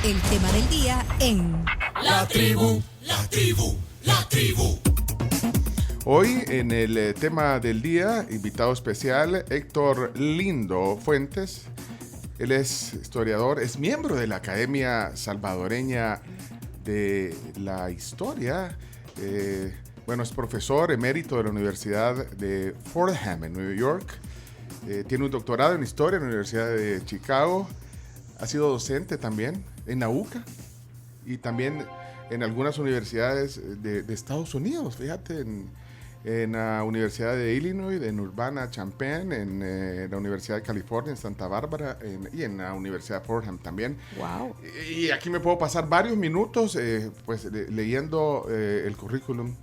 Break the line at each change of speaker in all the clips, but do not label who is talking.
El tema del día en
La tribu, la tribu, la tribu.
Hoy en el tema del día, invitado especial Héctor Lindo Fuentes. Él es historiador, es miembro de la Academia Salvadoreña de la Historia. Es profesor emérito de la Universidad de Fordham en Nueva York. Tiene un doctorado en Historia en la Universidad de Chicago. Ha sido docente también en la UCA y también en algunas universidades de Estados Unidos. Fíjate, en la Universidad de Illinois, en Urbana-Champaign, en la Universidad de California, en Santa Bárbara, y en la Universidad de Fordham también.
Wow.
Y aquí me puedo pasar varios minutos leyendo el currículum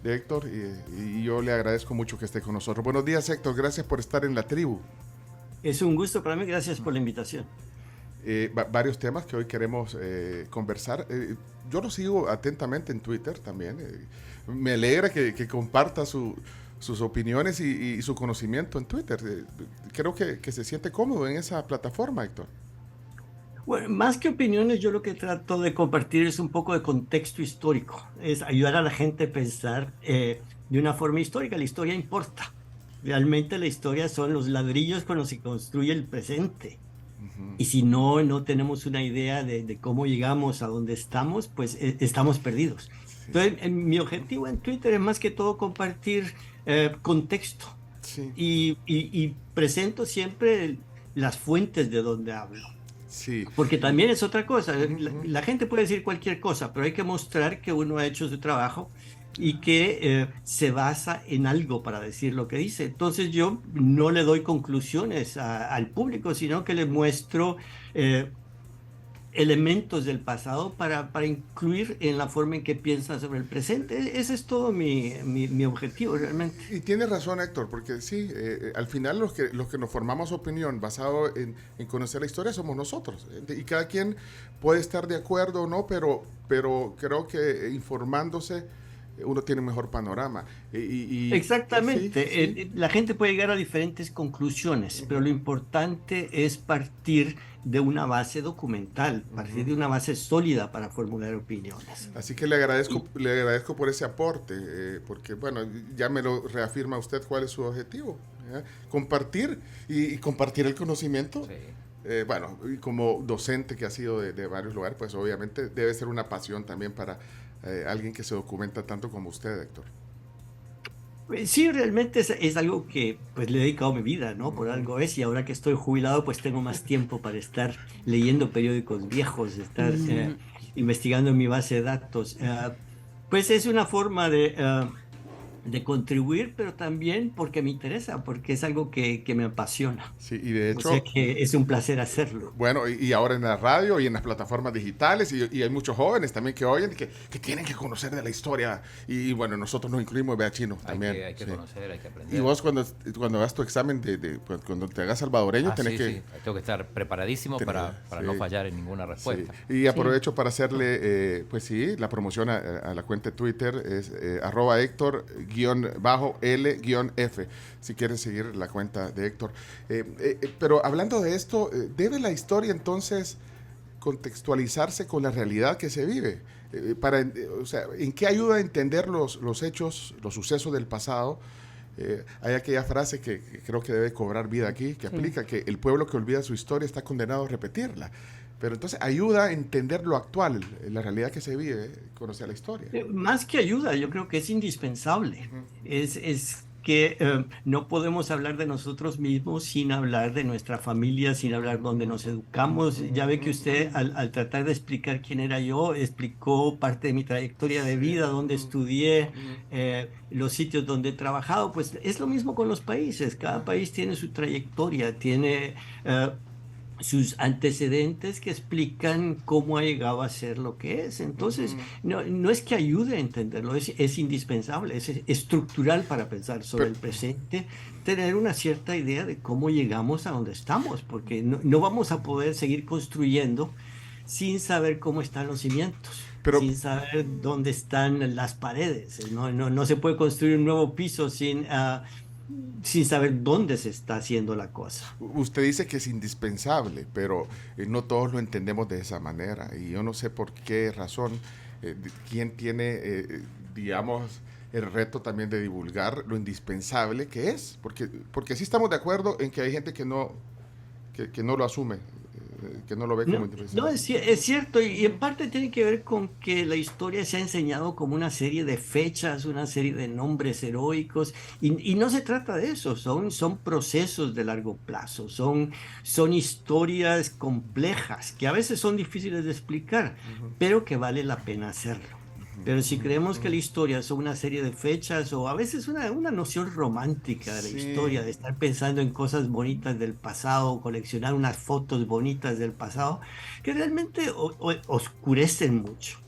de Héctor, y yo le agradezco mucho que esté con nosotros. Buenos días, Héctor, gracias por estar en la tribu.
Es un gusto para mí, gracias por la invitación.
Varios temas que hoy queremos conversar. Yo lo sigo atentamente en Twitter también. Me alegra que comparta sus opiniones y su conocimiento en Twitter. Creo que se siente cómodo en esa plataforma, Héctor.
Bueno, más que opiniones, yo lo que trato de compartir es un poco de contexto histórico. Es ayudar a la gente a pensar de una forma histórica. La historia importa. Realmente la historia son los ladrillos con los que se construye el presente. Y si no tenemos una idea de cómo llegamos a donde estamos, pues estamos perdidos. Entonces, mi objetivo en Twitter es más que todo compartir contexto.
Sí.
Y presento siempre las fuentes de donde hablo.
Sí.
Porque también es otra cosa. La gente puede decir cualquier cosa, pero hay que mostrar que uno ha hecho su trabajo y que se basa en algo para decir lo que dice. Entonces yo no le doy conclusiones al público, sino que le muestro elementos del pasado para incluir en la forma en que piensa sobre el presente. Ese es todo mi objetivo realmente.
Y tienes razón, Héctor, porque sí, al final los que nos formamos opinión basado en conocer la historia somos nosotros. Y cada quien puede estar de acuerdo o no, pero creo que informándose uno tiene un mejor panorama.
Exactamente.
Sí.
La gente puede llegar a diferentes conclusiones, pero lo importante es partir de una base documental, partir de una base sólida para formular opiniones.
Así que le agradezco por ese aporte, porque bueno, ya me lo reafirma usted cuál es su objetivo, ¿ya? Compartir y compartir el conocimiento. Sí. Y como docente que ha sido de varios lugares, pues obviamente debe ser una pasión también para alguien que se documenta tanto como usted, Héctor.
Sí, realmente es algo que pues le he dedicado mi vida, ¿no? Por algo es, y ahora que estoy jubilado pues tengo más tiempo para estar leyendo periódicos viejos, estar investigando en mi base de datos. Pues es una forma de contribuir, pero también porque me interesa, porque es algo que me apasiona.
Sí, y de hecho...
O sea que es un placer hacerlo.
Bueno, y ahora en la radio y en las plataformas digitales, y hay muchos jóvenes también que oyen que tienen que conocer de la historia. Y bueno, nosotros nos incluimos, vea, Chino, también.
Hay que
sí.
conocer, hay que aprender.
Y vos cuando hagas tu examen, cuando te hagas salvadoreño, tenés que...
Sí. Tengo que estar preparadísimo para no fallar en ninguna respuesta.
Sí. Y aprovecho para hacerle, la promoción a la cuenta de Twitter, es @Héctor_L_F, si quieres seguir la cuenta de Héctor. Pero hablando de esto, ¿debe la historia entonces contextualizarse con la realidad que se vive? ¿En qué ayuda a entender los hechos, los sucesos del pasado? Hay aquella frase que creo que debe cobrar vida aquí, que aplica que el pueblo que olvida su historia está condenado a repetirla. Pero entonces ayuda a entender lo actual, la realidad que se vive, conocer la historia.
Más que ayuda, yo creo que es indispensable. Es que no podemos hablar de nosotros mismos sin hablar de nuestra familia, sin hablar dónde nos educamos. Ya ve que usted, al tratar de explicar quién era yo, explicó parte de mi trayectoria de vida, dónde estudié, los sitios donde he trabajado. Pues es lo mismo con los países. Cada país tiene su trayectoria, tiene sus antecedentes que explican cómo ha llegado a ser lo que es. Entonces, no es que ayude a entenderlo, es indispensable, es estructural para pensar sobre el presente, tener una cierta idea de cómo llegamos a donde estamos, porque no vamos a poder seguir construyendo sin saber cómo están los cimientos. Sin saber dónde están las paredes. No se puede construir un nuevo piso sin sin saber dónde se está haciendo la cosa.
Usted dice que es indispensable, pero no todos lo entendemos de esa manera. Y yo no sé por qué razón, quién tiene, digamos, el reto también de divulgar lo indispensable que es. Porque sí estamos de acuerdo en que hay gente que no lo asume, que no lo ve como
No,
indispensable.
es cierto, y en parte tiene que ver con que la historia se ha enseñado como una serie de fechas, una serie de nombres heroicos, y no se trata de eso, son procesos de largo plazo, son historias complejas que a veces son difíciles de explicar, pero que vale la pena hacerlo. Pero si creemos que la historia son una serie de fechas o a veces una noción romántica de la
Sí.
historia, de estar pensando en cosas bonitas del pasado, coleccionar unas fotos bonitas del pasado, que realmente oscurecen mucho,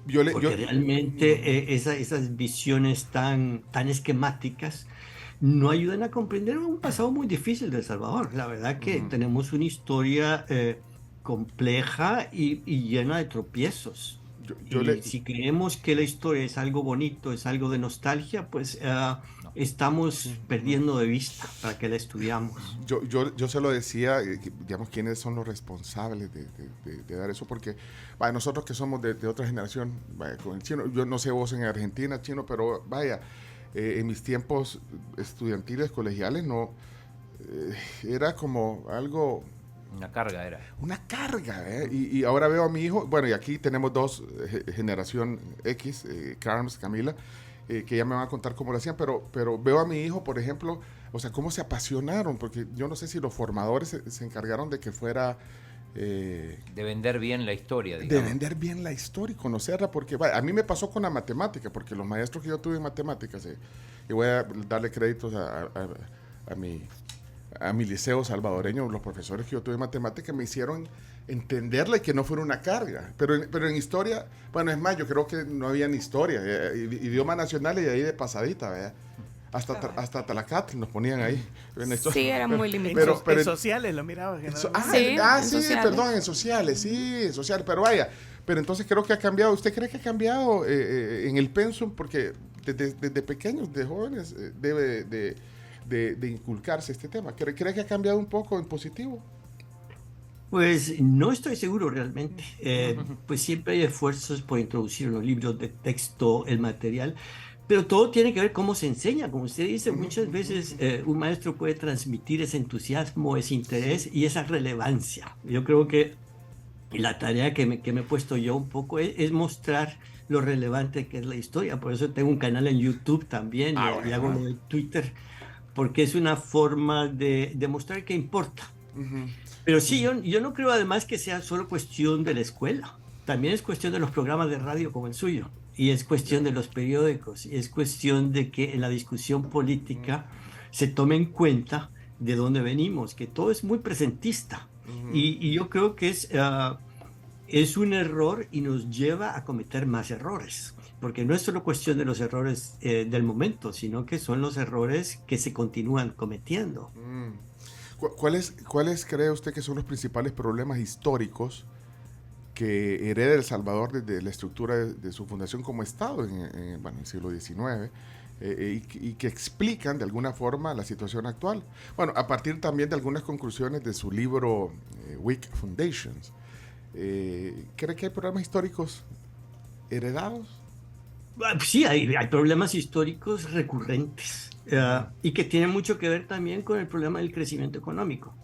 Yo le, yo,
porque realmente esas visiones tan esquemáticas no ayudan a comprender un pasado muy difícil de El Salvador. La verdad que tenemos una historia compleja y llena de tropiezos.
yo
Y
le,
si creemos que la historia es algo bonito, es algo de nostalgia, pues estamos perdiendo de vista para que la estudiamos.
yo se lo decía, digamos, quiénes son los responsables de dar eso, porque vaya, nosotros que somos de otra generación, vaya, con el chino, yo no sé vos en Argentina, chino, pero vaya, en mis tiempos estudiantiles, colegiales, no, era como algo,
Una carga era.
una carga, ¿eh? Y ahora veo a mi hijo, bueno, y aquí tenemos dos, generación X, Carms, Camila, que ya me van a contar cómo lo hacían, pero veo a mi hijo, por ejemplo, o sea, cómo se apasionaron, porque yo no sé si los formadores se encargaron de que fuera,
De vender bien la historia,
de
digamos.
vender bien la historia y conocerla, porque vaya, a mí me pasó con la matemática, porque los maestros que yo tuve en matemáticas, y voy a darle créditos a mi liceo salvadoreño, los profesores que yo tuve en matemática me hicieron entenderla y que no fuera una carga. Pero en historia, bueno, es más, yo creo que no había ni historia, idioma nacional y ahí de pasadita, ¿verdad? Hasta Talacatl nos ponían ahí. En esto.
Sí, era muy limitado.
Pero
en sociales lo miraba.
Sí,
sí,
en sociales.
perdón, en sociales, pero vaya. Pero entonces creo que ha cambiado. ¿Usted cree que ha cambiado en el pensum? Porque desde pequeños, de jóvenes, debe de inculcarse este tema. ¿Cree que ha cambiado un poco en positivo?
Pues no estoy seguro realmente. Pues siempre hay esfuerzos por introducir en los libros de texto el material, pero todo tiene que ver cómo se enseña. Como usted dice, muchas veces un maestro puede transmitir ese entusiasmo, ese interés y esa relevancia. Yo creo que la tarea que me he puesto yo un poco es mostrar lo relevante que es la historia. Por eso tengo un canal en YouTube también y hago lo de Twitter, porque es una forma de demostrar que importa. Pero sí, yo no creo además que sea solo cuestión de la escuela. También es cuestión de los programas de radio como el suyo. Y es cuestión de los periódicos. Y es cuestión de que en la discusión política se tome en cuenta de dónde venimos, que todo es muy presentista. Y yo creo que es un error y nos lleva a cometer más errores. Porque no es solo cuestión de los errores del momento, sino que son los errores que se continúan cometiendo.
¿Cuáles cree usted que son los principales problemas históricos que hereda El Salvador desde la estructura de su fundación como Estado en el siglo XIX y que explican de alguna forma la situación actual? Bueno, a partir también de algunas conclusiones de su libro Weak Foundations. ¿Cree que hay problemas históricos heredados?
Sí, hay problemas históricos recurrentes y que tienen mucho que ver también con el problema del crecimiento económico.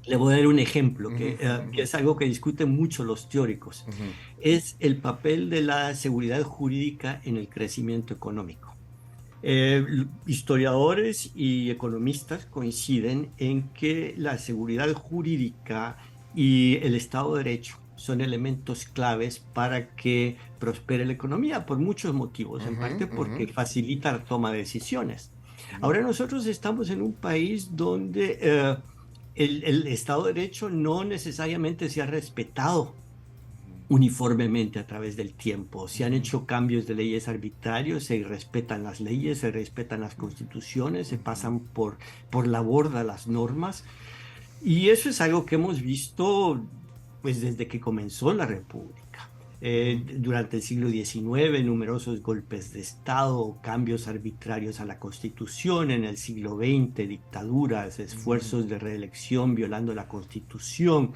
Le voy a dar un ejemplo que es algo que discuten mucho los teóricos. Es el papel de la seguridad jurídica en el crecimiento económico. Historiadores y economistas coinciden en que la seguridad jurídica y el Estado de Derecho son elementos claves para que prospere la economía por muchos motivos, en parte porque facilita la toma de decisiones. Ahora nosotros estamos en un país donde el Estado de Derecho no necesariamente se ha respetado uniformemente a través del tiempo. Se han hecho cambios de leyes arbitrarios, se respetan las leyes, se respetan las constituciones, se pasan por la borda las normas. Y eso es algo que hemos visto pues desde que comenzó la República. Durante el siglo XIX, numerosos golpes de Estado, cambios arbitrarios a la Constitución. En el siglo XX, dictaduras, esfuerzos de reelección violando la Constitución.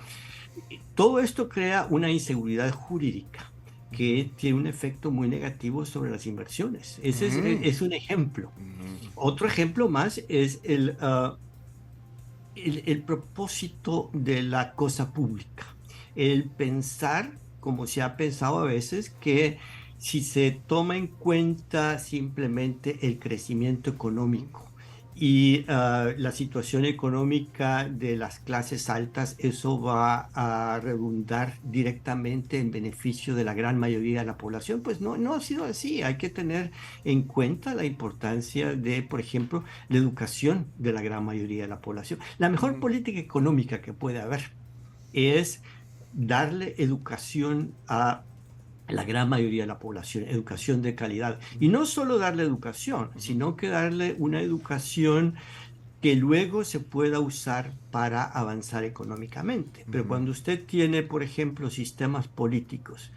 Todo esto crea una inseguridad jurídica que tiene un efecto muy negativo sobre las inversiones. Ese es un ejemplo. Otro ejemplo más es el propósito de la cosa pública. El pensar, como se ha pensado a veces, que si se toma en cuenta simplemente el crecimiento económico y la situación económica de las clases altas, eso va a redundar directamente en beneficio de la gran mayoría de la población. Pues no ha sido así. Hay que tener en cuenta la importancia de, por ejemplo, la educación de la gran mayoría de la población. La mejor política económica que puede haber es darle educación a la gran mayoría de la población, educación de calidad. Y no solo darle educación, sino que darle una educación que luego se pueda usar para avanzar económicamente. Pero cuando usted tiene, por ejemplo, sistemas políticos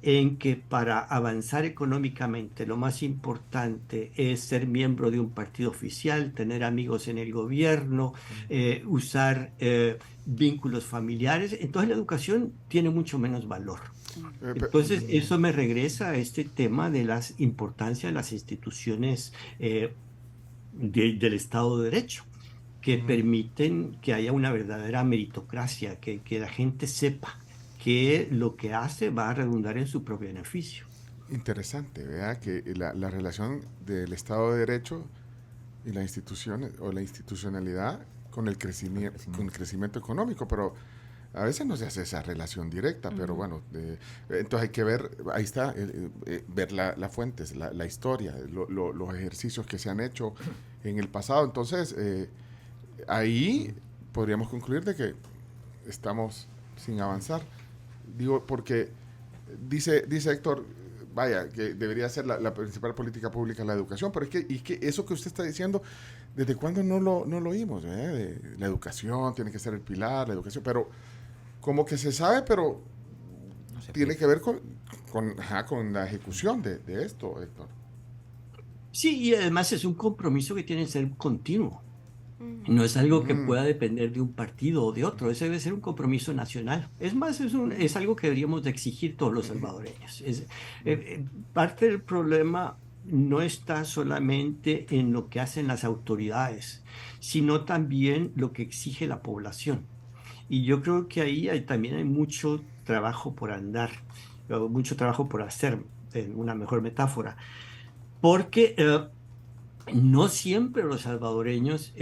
en que para avanzar económicamente lo más importante es ser miembro de un partido oficial, tener amigos en el gobierno, usar vínculos familiares, entonces la educación tiene mucho menos valor. Entonces, eso me regresa a este tema de la importancia de las instituciones del Estado de Derecho, que permiten que haya una verdadera meritocracia, que la gente sepa que lo que hace va a redundar en su propio beneficio.
Interesante, vea que la relación del Estado de Derecho y la institución o la institucionalidad con el crecimiento económico, pero a veces no se hace esa relación directa, pero bueno, entonces hay que ver, ahí está, ver las fuentes, la historia, los ejercicios que se han hecho en el pasado. Entonces, ahí podríamos concluir de que estamos sin avanzar. Digo, porque dice Héctor, vaya, que debería ser la principal política pública la educación, pero es que eso que usted está diciendo, ¿desde cuándo no lo oímos? La educación tiene que ser el pilar, la educación, pero como que se sabe, pero no tiene que ver con la ejecución de esto, Héctor.
Sí, y además es un compromiso que tiene que ser continuo. No es algo que pueda depender de un partido o de otro, ese debe ser un compromiso nacional. Es más, es algo que deberíamos de exigir todos los salvadoreños. Parte del problema no está solamente en lo que hacen las autoridades, sino también lo que exige la población. Y yo creo que ahí también hay mucho trabajo por andar, mucho trabajo por hacer, en una mejor metáfora, porque no siempre los salvadoreños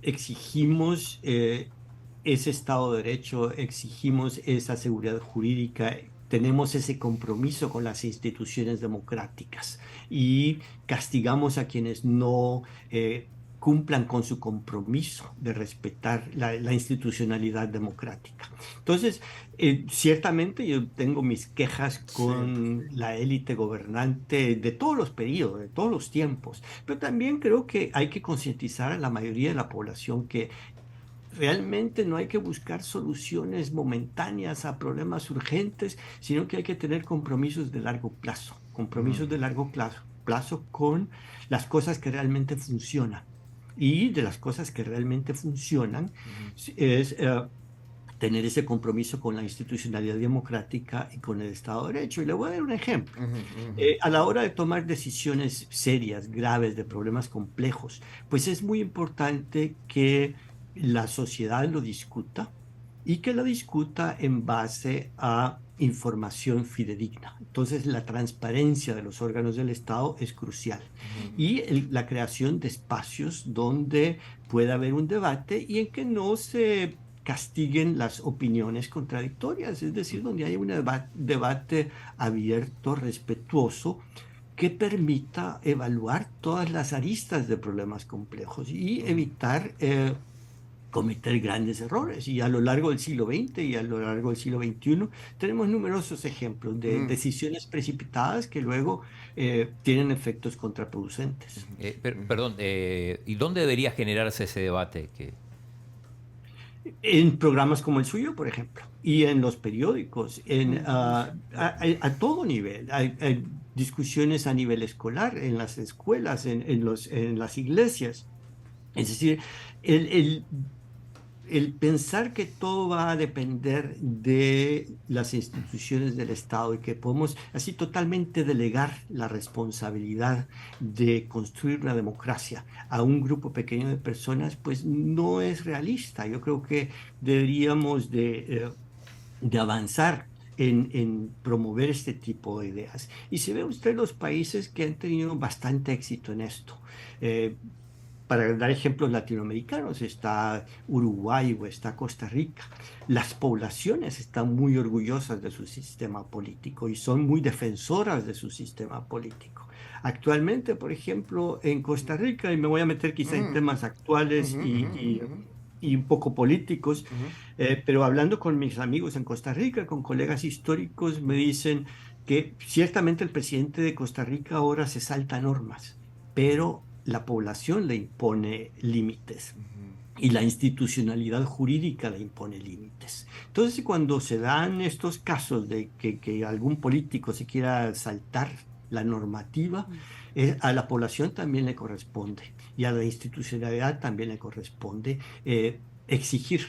exigimos ese Estado de Derecho, exigimos esa seguridad jurídica, tenemos ese compromiso con las instituciones democráticas y castigamos a quienes no cumplan con su compromiso de respetar la institucionalidad democrática. Entonces, ciertamente yo tengo mis quejas con la élite gobernante de todos los periodos, de todos los tiempos, pero también creo que hay que concientizar a la mayoría de la población que realmente no hay que buscar soluciones momentáneas a problemas urgentes, sino que hay que tener compromisos de largo plazo, plazo con las cosas que realmente funcionan. Y de las cosas que realmente funcionan es tener ese compromiso con la institucionalidad democrática y con el Estado de Derecho. Y le voy a dar un ejemplo. A la hora de tomar decisiones serias, graves, de problemas complejos, pues es muy importante que la sociedad lo discuta y que lo discuta en base a información fidedigna. Entonces, la transparencia de los órganos del Estado es crucial. Y la creación de espacios donde pueda haber un debate y en que no se castiguen las opiniones contradictorias, es decir, donde haya un debate abierto, respetuoso, que permita evaluar todas las aristas de problemas complejos y evitar cometer grandes errores. Y a lo largo del siglo XX y a lo largo del siglo XXI tenemos numerosos ejemplos de decisiones precipitadas que luego tienen efectos contraproducentes.
Perdón, ¿y dónde debería generarse ese debate?
En programas como el suyo, por ejemplo, y en los periódicos, a todo nivel. Hay discusiones a nivel escolar, en las escuelas, en las iglesias. Es decir, el, el- el pensar que todo va a depender de las instituciones del Estado y que podemos así totalmente delegar la responsabilidad de construir una democracia a un grupo pequeño de personas, pues no es realista. Yo creo que deberíamos de avanzar en promover este tipo de ideas. Y si ve usted los países que han tenido bastante éxito en esto. eh, para dar ejemplos latinoamericanos, está Uruguay o está Costa Rica. Las poblaciones están muy orgullosas de su sistema político y son muy defensoras de su sistema político. Actualmente, por ejemplo, en Costa Rica, y me voy a meter quizá en
Mm,
temas actuales
ujú, ujú, ujú,
y un poco políticos,
ujú.
pero hablando con mis amigos en Costa Rica, con colegas históricos, me dicen que ciertamente el presidente de Costa Rica ahora se salta normas, pero la población le impone límites y la institucionalidad jurídica le impone límites. Entonces, cuando se dan estos casos de que algún político se quiera saltar la normativa, a la población también le corresponde y a la institucionalidad también le corresponde exigir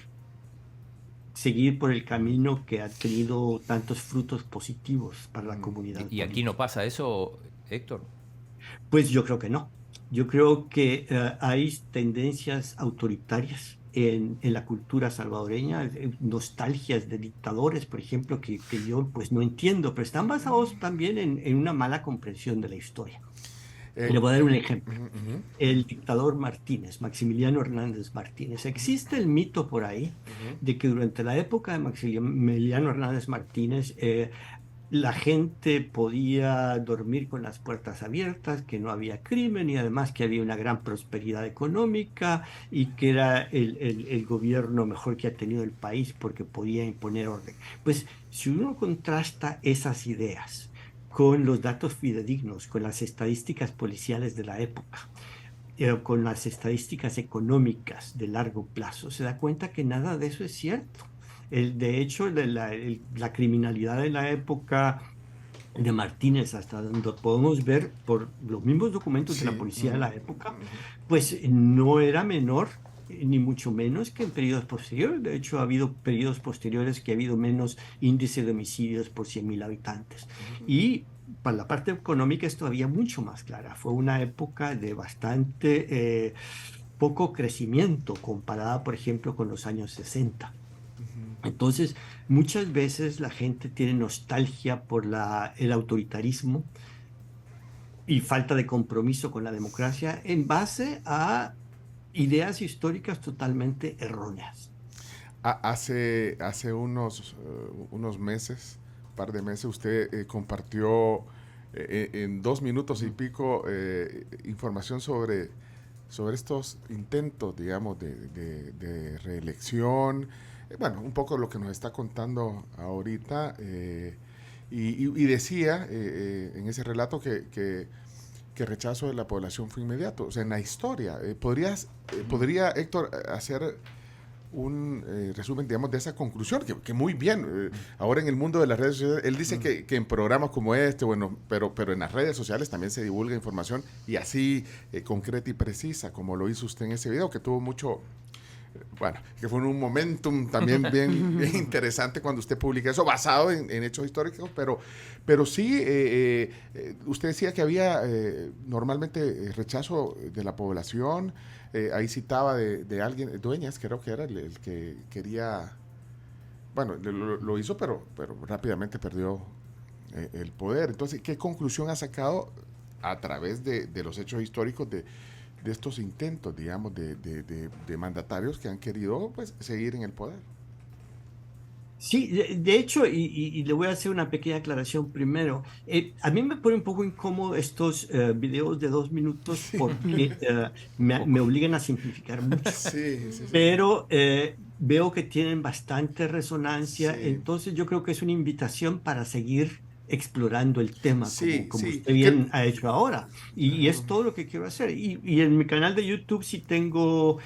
seguir por el camino que ha tenido tantos frutos positivos para la comunidad
Y aquí no
política.
pasa eso, Héctor.
Pues yo creo que no. Yo creo que hay tendencias autoritarias en la cultura salvadoreña, nostalgias de dictadores, por ejemplo, que yo pues no entiendo, pero están basados también en una mala comprensión de la historia.
Eh,
Le voy a dar un ejemplo.
ujú, ujú,
El dictador Martínez, Maximiliano Hernández Martínez. Existe el mito por ahí
ujú.
de que durante la época de Maximiliano Hernández Martínez, la gente podía dormir con las puertas abiertas, que no había crimen y además que había una gran prosperidad económica y que era el gobierno mejor que ha tenido el país porque podía imponer orden. Pues si uno contrasta esas ideas con los datos fidedignos, con las estadísticas policiales de la época, con las estadísticas económicas de largo plazo, se da cuenta que nada de eso es cierto. De hecho, la criminalidad de la época de Martínez, hasta donde podemos ver por los mismos documentos de la
Sí.
policía de
Ujú,
la época,
ujú.
pues no era menor, ni mucho menos que en periodos posteriores. De hecho, ha habido periodos posteriores que ha habido menos índice de homicidios por 100.000 habitantes. Y para la parte económica es todavía mucho más clara. Fue una época de bastante poco crecimiento comparada, por ejemplo, con los años 60. Entonces, muchas veces la gente tiene nostalgia por el autoritarismo y falta de compromiso con la democracia en base a ideas históricas totalmente erróneas.
Hace unos meses, par de meses, usted compartió en 2 minutos y pico información sobre estos intentos, digamos, de reelección. Bueno, un poco lo que nos está contando ahorita. Y decía en ese relato que rechazo de la población fue inmediato. O sea, en la historia. ¿Podría Héctor hacer un resumen, digamos, de esa conclusión? Que muy bien. Ahora en el mundo de las redes sociales, él dice que en programas como este, bueno, pero en las redes sociales también se divulga información y así concreta y precisa, como lo hizo usted en ese video, que tuvo mucho, bueno, que fue en un momentum también bien interesante cuando usted publica eso, basado en hechos históricos, pero sí, usted decía que había normalmente rechazo de la población, ahí citaba de alguien, Dueñas creo que era el que quería, bueno, lo hizo, pero rápidamente perdió el poder. Entonces, ¿qué conclusión ha sacado a través de los hechos históricos de estos intentos, digamos, de mandatarios que han querido pues seguir en el poder?
Sí, de hecho, y le voy a hacer una pequeña aclaración primero. A mí me pone un poco incómodo estos videos de 2 minutos
Sí,
porque
un
me
poco.
obligan a simplificar mucho.
Sí, sí, sí.
Pero veo que tienen bastante resonancia,
Sí,
entonces yo creo que es una invitación para seguir explorando el tema
sí,
como
sí.
usted bien ha hecho ahora. Y es todo lo que quiero hacer. Y en mi canal de YouTube sí tengo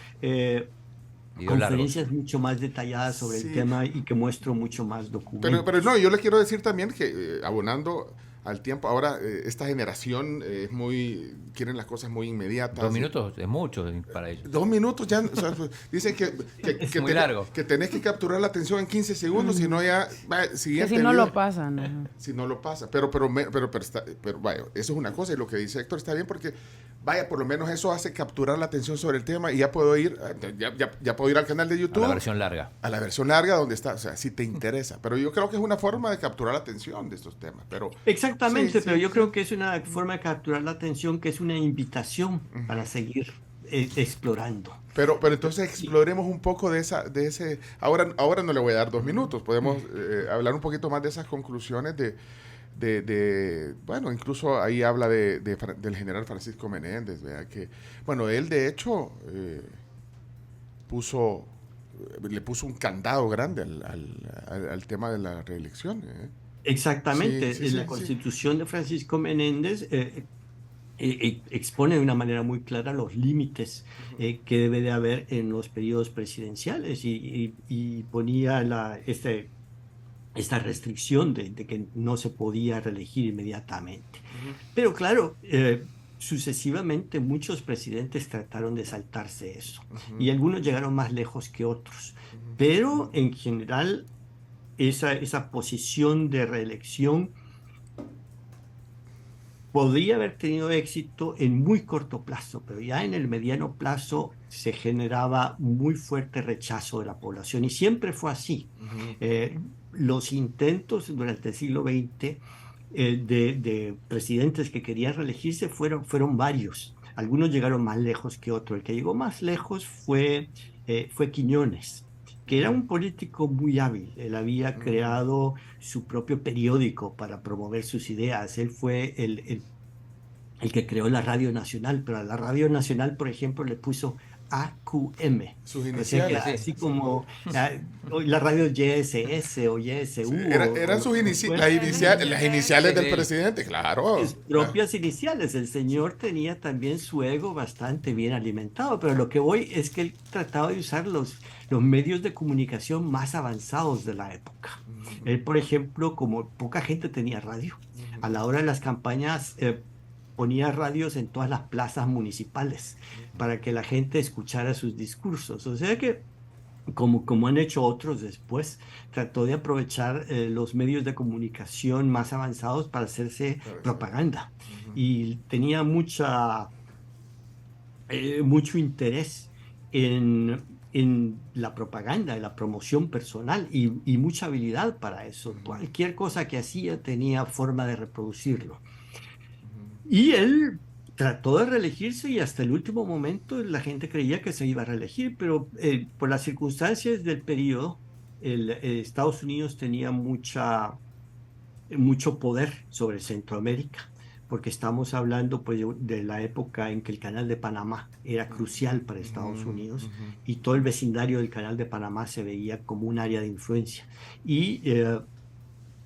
Videos largos.
conferencias mucho más detalladas sobre
Sí.
el tema y que muestro mucho más documentos.
Pero no, yo le quiero decir también que abonando al tiempo, ahora esta generación quieren las cosas muy inmediatas.
2 minutos es mucho para ellos.
2 minutos ya, o sea, dicen que
muy largo.
que tenés que capturar la atención en 15 segundos, si no ya, siguiente
Que si no
video.
lo pasan. Ajá.
Si no lo pasa, pero vaya, eso es una cosa, y lo que dice Héctor está bien, porque vaya, por lo menos eso hace capturar la atención sobre el tema, y ya puedo ir al canal de YouTube,
A la versión larga.
a la versión larga donde está, o sea, si te interesa, pero yo creo que es una forma de capturar la atención de estos temas, pero
Exactamente,
Sí,
pero
sí,
yo
sí.
creo que es una forma de capturar la atención, que es una invitación para seguir explorando.
Pero entonces exploremos un poco de ese. Ahora no le voy a dar 2 minutos. Podemos hablar un poquito más de esas conclusiones bueno, incluso ahí habla del general Francisco Menéndez, ¿verdad? Que, bueno, él de hecho le puso un candado grande al tema de la reelección.
Exactamente,
Sí, sí,
la
sí,
Constitución de Francisco Menéndez expone de una manera muy clara los límites que debe de haber en los periodos presidenciales y ponía esta restricción de que no se podía reelegir inmediatamente. Pero claro, sucesivamente muchos presidentes trataron de saltarse eso y algunos llegaron más lejos que otros, pero en general esa posición de reelección podría haber tenido éxito en muy corto plazo, pero ya en el mediano plazo se generaba muy fuerte rechazo de la población y siempre fue así. Los intentos durante el siglo XX de presidentes que querían reelegirse fueron varios. Algunos llegaron más lejos que otros. El que llegó más lejos fue Quiñones, que era un político muy hábil. Él había creado su propio periódico para promover sus ideas. Él fue el que creó la Radio Nacional, pero a la Radio Nacional, por ejemplo, le puso AQM.
Sus
O sea,
iniciales.
así como la radio YSS o YSU.
Sí, eran las iniciales del presidente, claro.
Sus propias iniciales. El señor tenía también su ego bastante bien alimentado, pero lo que voy es que él trataba de usar los medios de comunicación más avanzados de la época. Él, por ejemplo, como poca gente tenía radio, a la hora de las campañas ponía radios en todas las plazas municipales para que la gente escuchara sus discursos. O sea que, como han hecho otros después, trató de aprovechar los medios de comunicación más avanzados para hacerse propaganda. Y tenía mucho interés en la propaganda, en la promoción personal y mucha habilidad para eso. Cualquier cosa que hacía tenía forma de reproducirlo. Y él trató de reelegirse y hasta el último momento la gente creía que se iba a reelegir, pero por las circunstancias del periodo, Estados Unidos tenía mucho poder sobre Centroamérica, porque estamos hablando pues, de la época en que el Canal de Panamá era crucial para Estados Unidos y todo el vecindario del Canal de Panamá se veía como un área de influencia. Y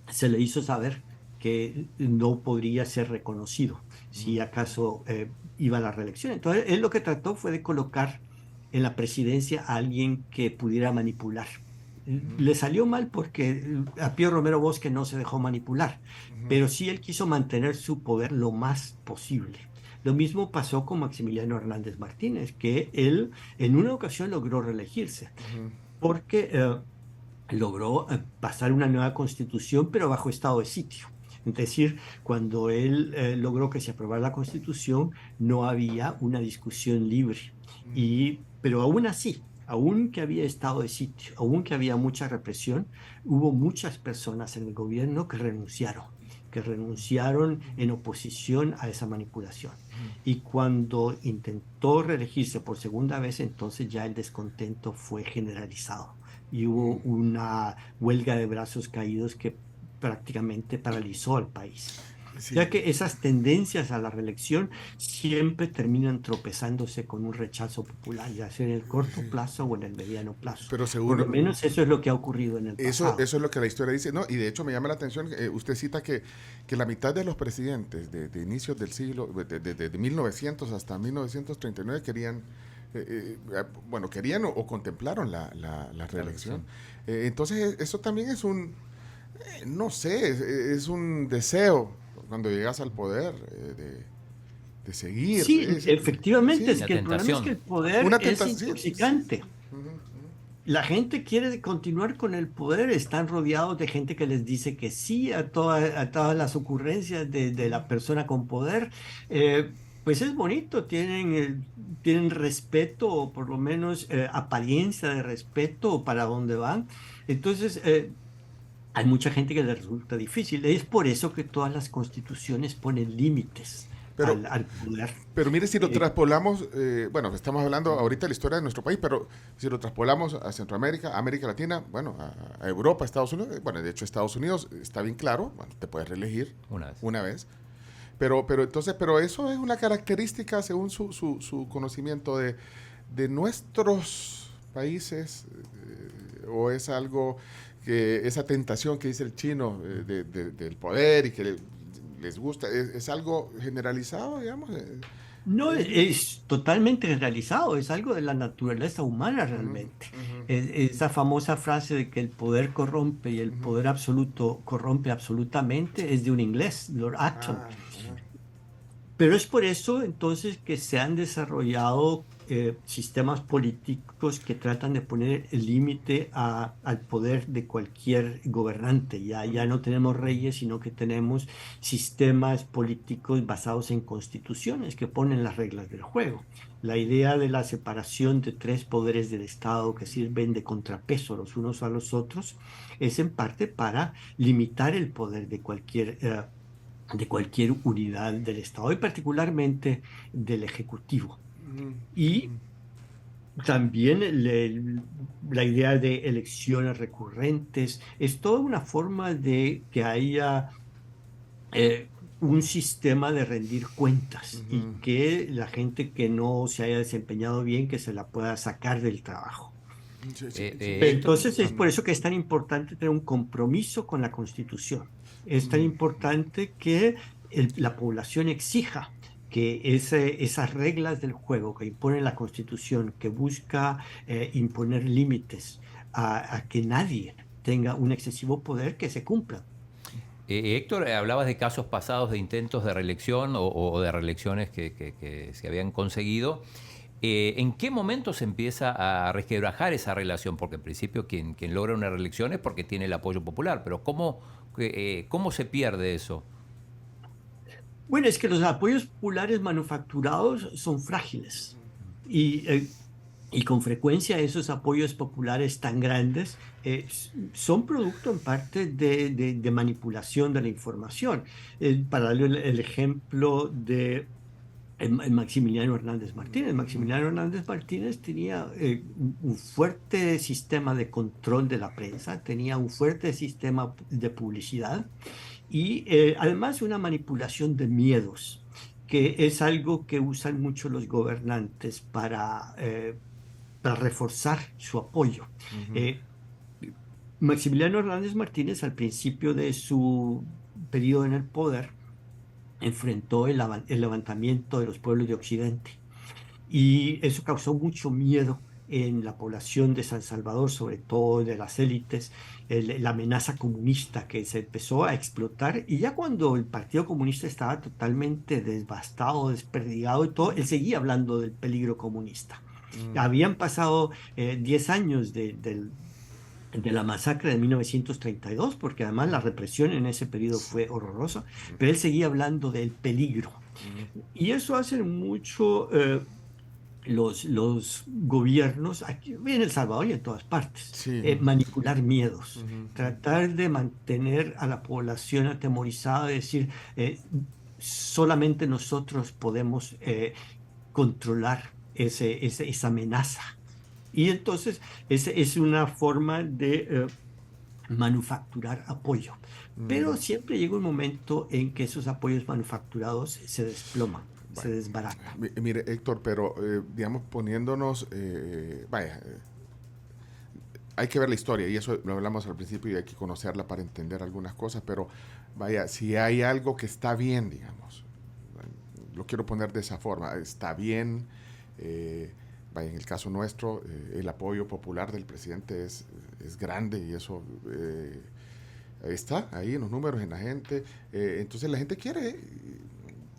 se le hizo saber que no podría ser reconocido si acaso iba a la reelección. Entonces, él lo que trató fue de colocar en la presidencia a alguien que pudiera manipular. Le salió mal porque a Pío Romero Bosque no se dejó manipular, pero sí él quiso mantener su poder lo más posible. Lo mismo pasó con Maximiliano Hernández Martínez, que él en una ocasión logró reelegirse, porque logró pasar una nueva constitución, pero bajo estado de sitio. Es decir, cuando él logró que se aprobara la Constitución, no había una discusión libre. Pero aún así, aún que había estado de sitio, aún que había mucha represión, hubo muchas personas en el gobierno que renunciaron en oposición a esa manipulación. Y cuando intentó reelegirse por segunda vez, entonces ya el descontento fue generalizado. Y hubo una huelga de brazos caídos que prácticamente paralizó al país.
Sí.
Ya que esas tendencias a la reelección siempre terminan tropezándose con un rechazo popular, ya sea en el corto plazo o en el mediano plazo.
Pero seguro,
por lo menos eso es lo que ha ocurrido en el pasado.
Eso es lo que la historia dice, ¿no? Y de hecho me llama la atención, usted cita que la mitad de los presidentes de inicios del siglo, de 1900 hasta 1939 querían bueno, querían o contemplaron la reelección. Entonces, eso también es no sé, es un deseo cuando llegas al poder de seguir.
Sí, efectivamente,
sí,
es que el problema es que el poder es intoxicante. La gente quiere continuar con el poder, están rodeados de gente que les dice que sí a todas las ocurrencias de la persona con poder. Pues es bonito, tienen respeto o por lo menos apariencia de respeto para dónde van. Entonces, hay mucha gente que le resulta difícil. Es por eso que todas las constituciones ponen límites
Pero,
al poder.
pero mire, si lo traspolamos, bueno, estamos hablando ahorita de la historia de nuestro país, pero si lo traspolamos a Centroamérica, a América Latina, bueno, a Europa, a Estados Unidos, bueno, de hecho Estados Unidos está bien claro, bueno, te puedes reelegir una vez. Pero eso es una característica, según su conocimiento de nuestros países, o es algo que esa tentación que dice el chino del poder y que les gusta, es algo generalizado, digamos.
No, es totalmente generalizado, es algo de la naturaleza humana realmente. Esa famosa frase de que el poder corrompe y el poder absoluto corrompe absolutamente es de un inglés, Lord Acton. Pero es por eso entonces que se han desarrollado sistemas políticos que tratan de poner el límite al poder de cualquier gobernante. Ya no tenemos reyes, sino que tenemos sistemas políticos basados en constituciones que ponen las reglas del juego. La idea de la separación de tres poderes del Estado que sirven de contrapeso los unos a los otros es en parte para limitar el poder de cualquier unidad del Estado y particularmente del Ejecutivo. Y también la idea de elecciones recurrentes es toda una forma de que haya un sistema de rendir cuentas y que la gente que no se haya desempeñado bien, que se la pueda sacar del trabajo. Entonces es por eso que es tan importante tener un compromiso con la Constitución. Es tan importante que la población exija que esas reglas del juego que impone la Constitución, que busca imponer límites a que nadie tenga un excesivo poder, que se cumplan.
Héctor, hablabas de casos pasados de intentos de reelección o de reelecciones que se habían conseguido. ¿En qué momento se empieza a resquebrajar esa relación? Porque en principio quien logra una reelección es porque tiene el apoyo popular, pero ¿cómo se pierde eso?
Bueno, es que los apoyos populares manufacturados son frágiles y con frecuencia esos apoyos populares tan grandes son producto en parte de manipulación de la información. Para darle el ejemplo de Maximiliano Hernández Martínez. Maximiliano Hernández Martínez tenía un fuerte sistema de control de la prensa, tenía un fuerte sistema de publicidad y además una manipulación de miedos, que es algo que usan mucho los gobernantes para reforzar su apoyo. Maximiliano Hernández Martínez, al principio de su periodo en el poder, enfrentó el levantamiento de los pueblos de Occidente. Y eso causó mucho miedo en la población de San Salvador, sobre todo de las élites, la amenaza comunista que se empezó a explotar. Y ya cuando el Partido Comunista estaba totalmente devastado, desperdigado y todo, él seguía hablando del peligro comunista. Habían pasado 10 años de la masacre de 1932, porque además la represión en ese periodo fue horrorosa, pero él seguía hablando del peligro. Y eso hace mucho los gobiernos, aquí en El Salvador y en todas partes, manipular miedos, tratar de mantener a la población atemorizada, decir, solamente nosotros podemos controlar esa amenaza. Y entonces es una forma de manufacturar apoyo. Pero siempre llega un momento en que esos apoyos manufacturados se desploman, se desbaratan.
Mire, Héctor, pero digamos, poniéndonos, hay que ver la historia, y eso lo hablamos al principio, y hay que conocerla para entender algunas cosas, pero vaya, si hay algo que está bien, digamos, lo quiero poner de esa forma, está bien vaya, en el caso nuestro, el apoyo popular del presidente es grande y eso está ahí en los números, en la gente. Entonces la gente quiere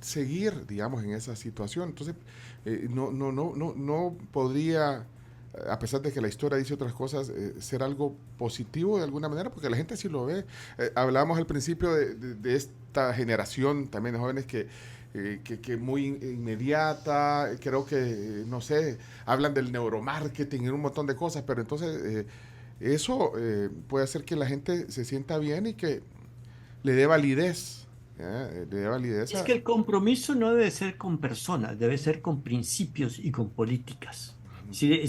seguir, digamos, en esa situación. Entonces, no podría, a pesar de que la historia dice otras cosas, ser algo positivo de alguna manera, porque la gente sí lo ve. Hablábamos al principio de esta generación también de jóvenes que muy inmediata, creo que, no sé, hablan del neuromarketing y un montón de cosas, pero entonces eso puede hacer que la gente se sienta bien y que le dé validez. Le dé validez
Es que el compromiso no debe ser con personas, debe ser con principios y con políticas. Sí,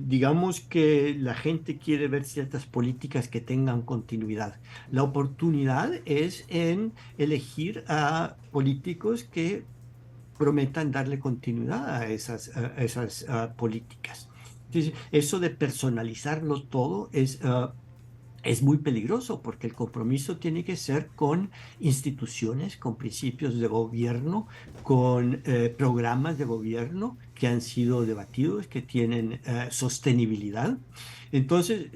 digamos que la gente quiere ver ciertas políticas que tengan continuidad. La oportunidad es en elegir a políticos que prometan darle continuidad a esas políticas. Entonces, eso de personalizarlo todo es muy peligroso porque el compromiso tiene que ser con instituciones, con principios de gobierno, con programas de gobierno que han sido debatidos, que tienen sostenibilidad. Entonces,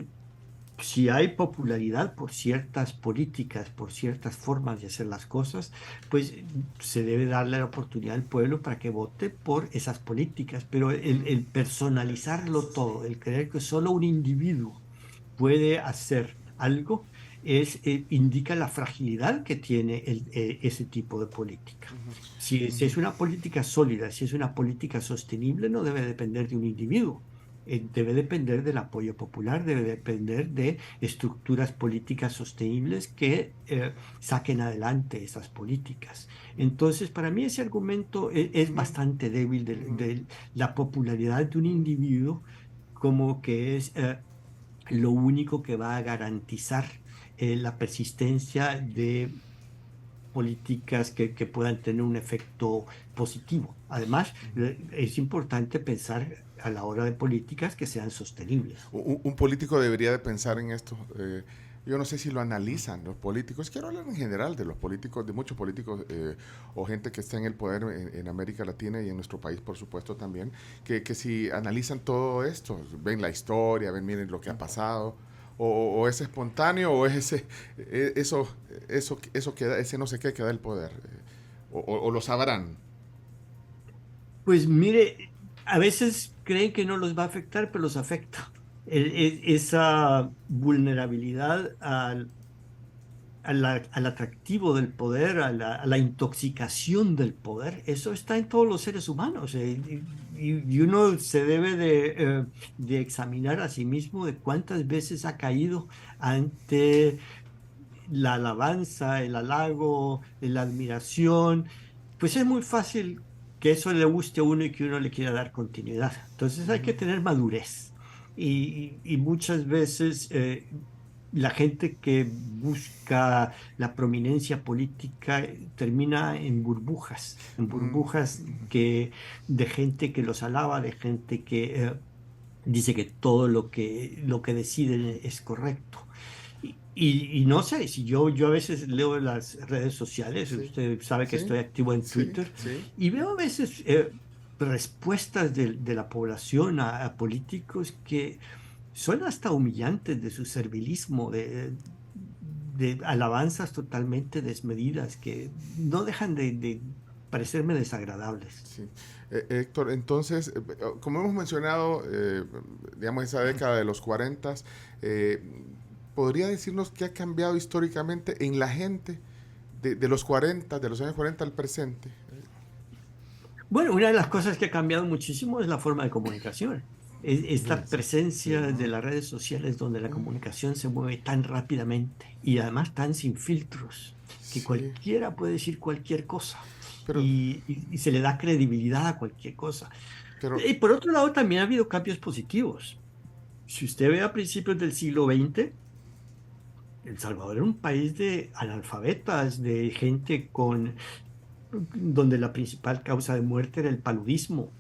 si hay popularidad por ciertas políticas, por ciertas formas de hacer las cosas, pues se debe darle la oportunidad al pueblo para que vote por esas políticas. Pero el personalizarlo todo, el creer que solo un individuo puede hacer algo, indica la fragilidad que tiene ese tipo de política. Si es una política sólida, si es una política sostenible, no debe depender de un individuo. Debe depender del apoyo popular, debe depender de estructuras políticas sostenibles que saquen adelante esas políticas. Entonces, para mí ese argumento es bastante débil de la popularidad de un individuo como que es lo único que va a garantizar la persistencia de políticas que puedan tener un efecto positivo. Además, es importante pensar a la hora de políticas que sean sostenibles.
Un político debería de pensar en esto. Yo no sé si lo analizan los políticos. Quiero hablar en general de los políticos, de muchos políticos o gente que está en el poder en América Latina y en nuestro país, por supuesto, también, que si analizan todo esto, ven la historia, ven, miren lo que ha pasado, o es espontáneo, o es eso que da, ese no sé qué que da el poder, o lo sabrán.
Pues mire, a veces creen que no los va a afectar, pero los afecta. Esa vulnerabilidad al atractivo del poder, a la intoxicación del poder, eso está en todos los seres humanos. Y uno se debe de examinar a sí mismo de cuántas veces ha caído ante la alabanza, el halago, la admiración. Pues es muy fácil que eso le guste a uno y que uno le quiera dar continuidad. Entonces hay que tener madurez. Y muchas veces la gente que busca la prominencia política termina en burbujas de gente que los alaba, de gente que dice que todo lo que deciden es correcto. Y no sé, si yo a veces leo las redes sociales, usted sabe que
Sí,
estoy activo en
sí,
Twitter,
sí.
y veo a veces respuestas de la población a políticos que son hasta humillantes de su servilismo, de alabanzas totalmente desmedidas, que no dejan de parecerme desagradables.
Sí. Héctor, entonces, como hemos mencionado, digamos, esa década de los 40, ¿podría decirnos qué ha cambiado históricamente en la gente de los 40, de los años 40 al presente?
Bueno, una de las cosas que ha cambiado muchísimo es la forma de comunicación. Esta presencia de las redes sociales donde la comunicación se mueve tan rápidamente y además tan sin filtros, que
Sí,
cualquiera puede decir cualquier cosa
pero,
y se le da credibilidad a cualquier cosa.
pero,
Y por otro lado, también ha habido cambios positivos. Si usted ve a principios del siglo XX, El Salvador era un país de analfabetas, de gente donde la principal causa de muerte era el paludismo,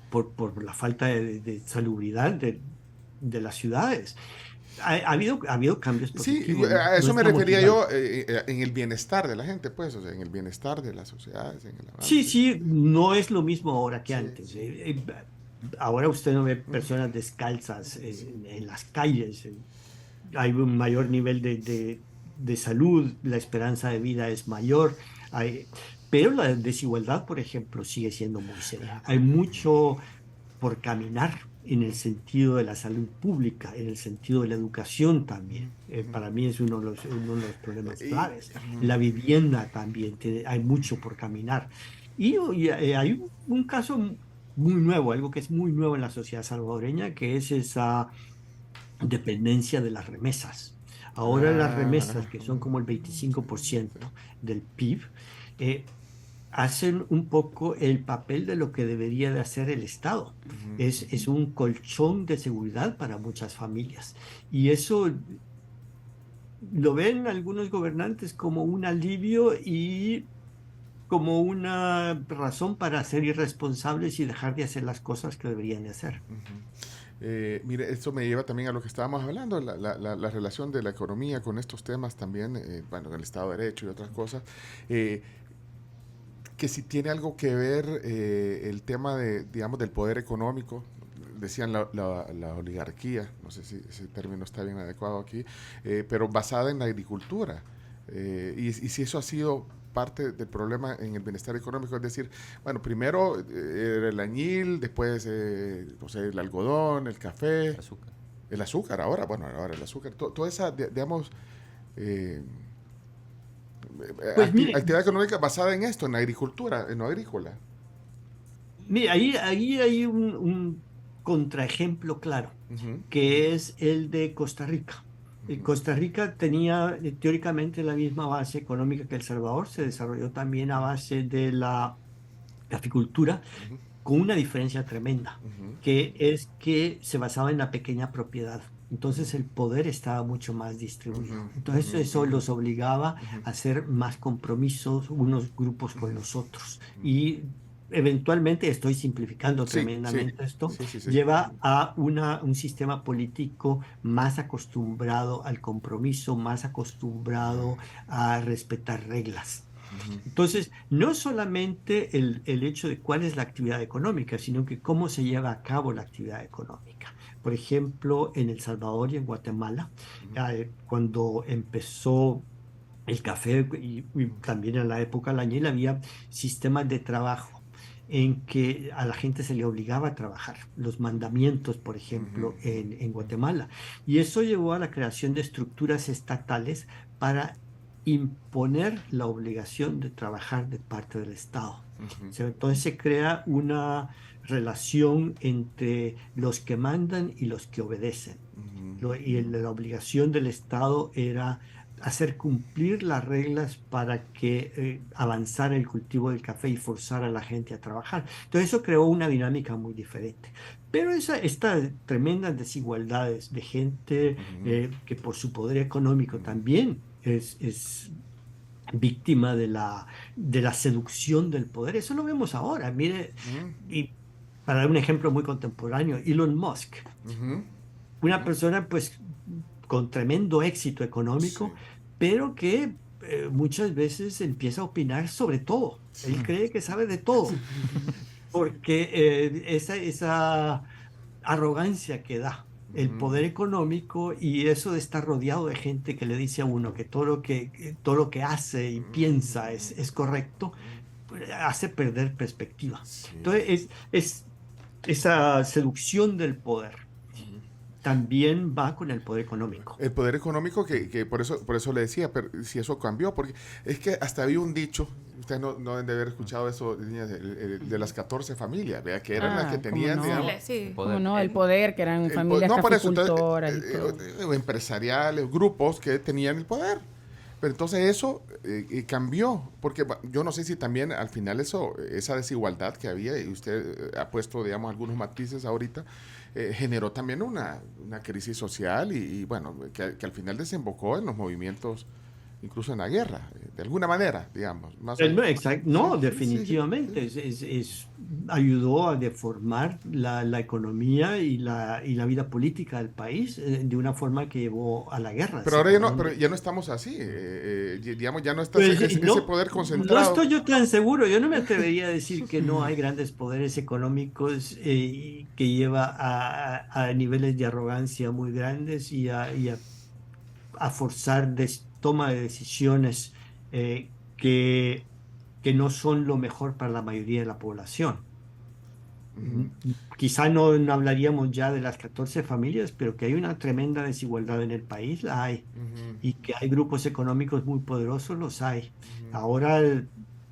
por la falta de salubridad de las ciudades. Ha habido cambios
Sí,
positivos.
a eso
No
me
estamos
refería
igual.
yo en el bienestar de la gente, pues, o sea, en el bienestar de las sociedades, en el
Sí,
avance.
sí, no es lo mismo ahora que
Sí,
antes.
sí.
Ahora usted no ve personas descalzas en las calles. Hay un mayor nivel de salud, la esperanza de vida es mayor, pero la desigualdad, por ejemplo, sigue siendo muy severa. Hay mucho por caminar en el sentido de la salud pública, en el sentido de la educación también. Para mí es uno de los problemas
Y,
graves. La vivienda también, hay mucho por caminar. Y hay un caso muy nuevo, algo que es muy nuevo en la sociedad salvadoreña, que es esa dependencia de las remesas. Ahora las remesas, que son como el 25% del PIB, eh, hacen un poco el papel de lo que debería de hacer el Estado. Es un colchón de seguridad para muchas familias. Y eso lo ven algunos gobernantes como un alivio y como una razón para ser irresponsables y dejar de hacer las cosas que deberían de hacer.
mire, esto me lleva también a lo que estábamos hablando, la relación de la economía con estos temas también, bueno, el Estado de Derecho y otras cosas. Eh, que si tiene algo que ver el tema de, digamos, del poder económico, decían la oligarquía, no sé si ese término está bien adecuado aquí, pero basada en la agricultura. Y si eso ha sido parte del problema en el bienestar económico, es decir, bueno, primero era el añil, después, no sé, el algodón, el café,
Azúcar.
el azúcar, ahora el azúcar, toda esa, digamos, eh,
Pues mire,
actividad económica basada en esto, en la agricultura, en lo agrícola.
mire, ahí hay un contraejemplo claro,
Ujú,
que es el de Costa Rica.
ujú,
Costa Rica tenía teóricamente la misma base económica que El Salvador, se desarrolló también a base de la apicultura,
ujú,
con una diferencia tremenda,
ujú,
que es que se basaba en la pequeña propiedad. Entonces el poder estaba mucho más
ujú,
distribuido. Entonces
ujú,
eso
ujú,
los obligaba
ujú,
a hacer más compromisos unos grupos con
ujú,
los otros.
ujú.
Y eventualmente, estoy simplificando
Sí, sí,
tremendamente esto,
sí, sí, sí.
lleva a un sistema político más acostumbrado al compromiso, más acostumbrado a respetar reglas.
Ujú,
Entonces, no solamente el hecho de cuál es la actividad económica, sino que cómo se lleva a cabo la actividad económica. Por ejemplo, en El Salvador y en Guatemala,
ujú,
cuando empezó el café y también en la época del añil, había sistemas de trabajo en que a la gente se le obligaba a trabajar, los mandamientos, por
ujú,
ejemplo, en
ujú,
Guatemala. Y eso llevó a la creación de estructuras estatales para imponer la obligación de trabajar de parte del Estado.
ujú,
Entonces se crea una relación entre los que mandan y los que obedecen.
ujú,
La obligación del Estado era hacer cumplir las reglas para que avanzara el cultivo del café y forzar a la gente a trabajar. Entonces eso creó una dinámica muy diferente. Pero estas tremendas desigualdades de gente
ujú,
que por su poder económico también es víctima de la seducción del poder, eso lo vemos ahora. Mire,
ujú,
y para dar un ejemplo muy contemporáneo, Elon Musk,
ujú,
una
ujú.
persona pues con tremendo éxito
Sí,
económico, pero que muchas veces empieza a opinar sobre todo. Él cree que sabe de todo, porque esa arrogancia que da el
ujú,
poder económico y eso de estar rodeado de gente que le dice a uno que todo lo que hace y piensa es correcto, pues, hace perder perspectiva.
sí.
Entonces, es esa seducción del poder también va con el poder económico.
El poder económico que por eso le decía, pero si eso cambió, porque es que hasta había un dicho, ustedes no deben de haber escuchado eso, niñas, de las 14 familias, ¿vea? Que eran las que
Cómo
tenían,
no.
digamos,
Sí.
Cómo no, el poder, que eran
el po-
familias
no por eso, entonces,
caficultoras y todo.
empresariales, grupos que tenían el poder. Pero entonces eso cambió, porque yo no sé si también al final esa desigualdad que había, y usted ha puesto, digamos, algunos matices ahorita, generó también una crisis social y bueno, que al final desembocó en los movimientos incluso en la guerra, de alguna manera, digamos. Más
No, no,
Sí, sí,
definitivamente. Ayudó a deformar la economía y la vida política del país de una forma que llevó a la guerra.
Pero ahora pero ya no estamos así, digamos, ya no está
Pues,
ese poder
no
concentrado.
estoy yo tan seguro. Yo no me atrevería a decir que no hay grandes poderes económicos que lleva a niveles de arrogancia muy grandes a forzar toma de decisiones eh, que, que no son lo mejor para la mayoría de la población.
Ujú,
Quizá no hablaríamos ya de las 14 familias, pero que hay una tremenda desigualdad en el país, la hay.
ujú,
Y que hay grupos económicos muy poderosos, los hay.
ujú.
Ahora,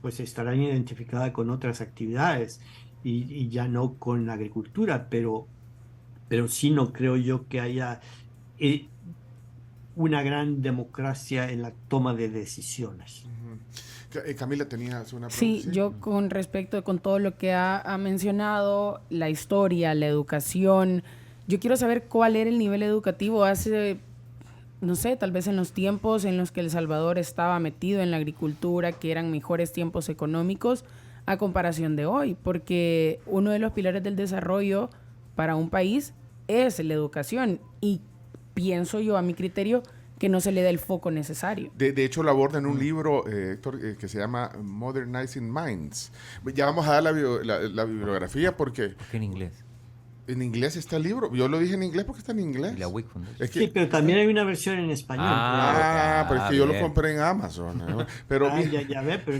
pues estarán identificadas con otras actividades y ya no con la agricultura, pero sí no creo yo que haya eh, una gran democracia en la toma de decisiones.
Camila, ¿tenías una pregunta?
Sí, yo con respecto con todo lo que ha mencionado, la historia, la educación, yo quiero saber cuál era el nivel educativo hace, no sé, tal vez en los tiempos en los que El Salvador estaba metido en la agricultura, que eran mejores tiempos económicos a comparación de hoy, porque uno de los pilares del desarrollo para un país es la educación y pienso yo a mi criterio que no se le da el foco necesario.
De hecho, lo aborda en un libro, Héctor, que se llama Modernizing Minds. Ya vamos a dar la bibliografía porque
¿Por qué en inglés?
en inglés está el libro. Yo lo dije en inglés porque está en inglés.
Y la WIC Foundation.
Es que,
Sí, pero también hay una versión en español.
pero es que yo lo
bien.
compré en Amazon, ¿no? Pero,
Ya ve, pero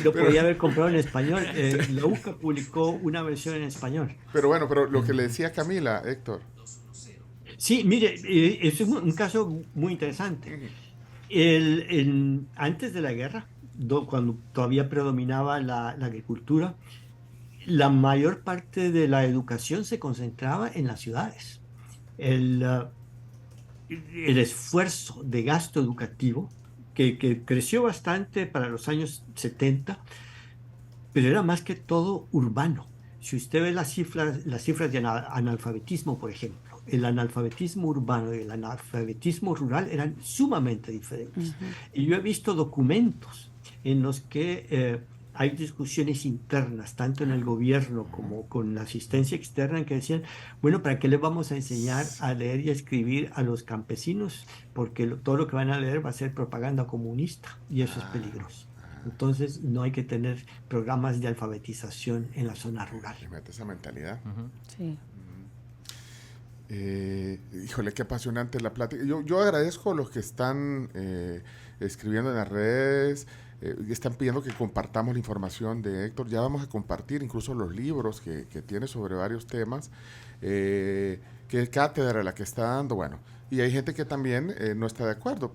lo podía haber comprado en español. La UCA publicó una versión en español.
pero lo que le decía Camila, Héctor.
Sí, mire, es un caso muy interesante. Antes de la guerra, cuando todavía predominaba la agricultura, la mayor parte de la educación se concentraba en las ciudades. El esfuerzo de gasto educativo, que creció bastante para los años 70, pero era más que todo urbano. Si usted ve las cifras de analfabetismo, por ejemplo, el analfabetismo urbano y el analfabetismo rural eran sumamente diferentes. Y yo he visto documentos en los que hay discusiones internas, tanto en el gobierno como con la asistencia externa, en que decían, bueno, ¿para qué les vamos a enseñar a leer y a escribir a los campesinos? Porque todo lo que van a leer va a ser propaganda comunista y eso es peligroso. Entonces, no hay que tener programas de alfabetización en la zona rural.
Le mete esa mentalidad.
Sí.
Híjole, qué apasionante la plática. Yo agradezco a los que están escribiendo en las redes, están pidiendo que compartamos la información de Héctor. Ya vamos a compartir incluso los libros que tiene sobre varios temas, que es cátedra la que está dando, bueno. Y hay gente que también no está de acuerdo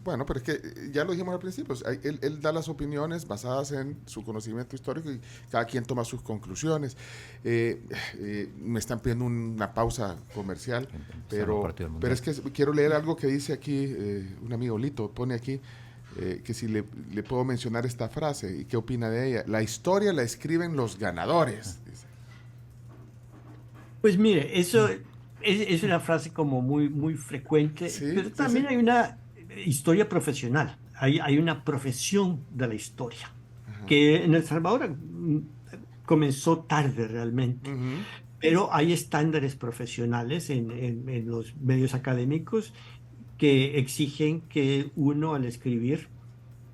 bueno, pero es que ya lo dijimos al principio, él da las opiniones basadas en su conocimiento histórico y cada quien toma sus conclusiones. Me están pidiendo una pausa comercial, pero es que quiero leer algo que dice aquí, un amigo Lito pone aquí, que si le puedo mencionar esta frase y qué opina de ella. La historia la escriben los ganadores, dice.
Pues mire, eso es una frase como muy frecuente,
Sí,
pero
sí,
también
sí.
hay una historia profesional, hay una profesión de la historia, que en El Salvador comenzó tarde realmente,
Ujú.
pero hay estándares profesionales en los medios académicos que exigen que uno al escribir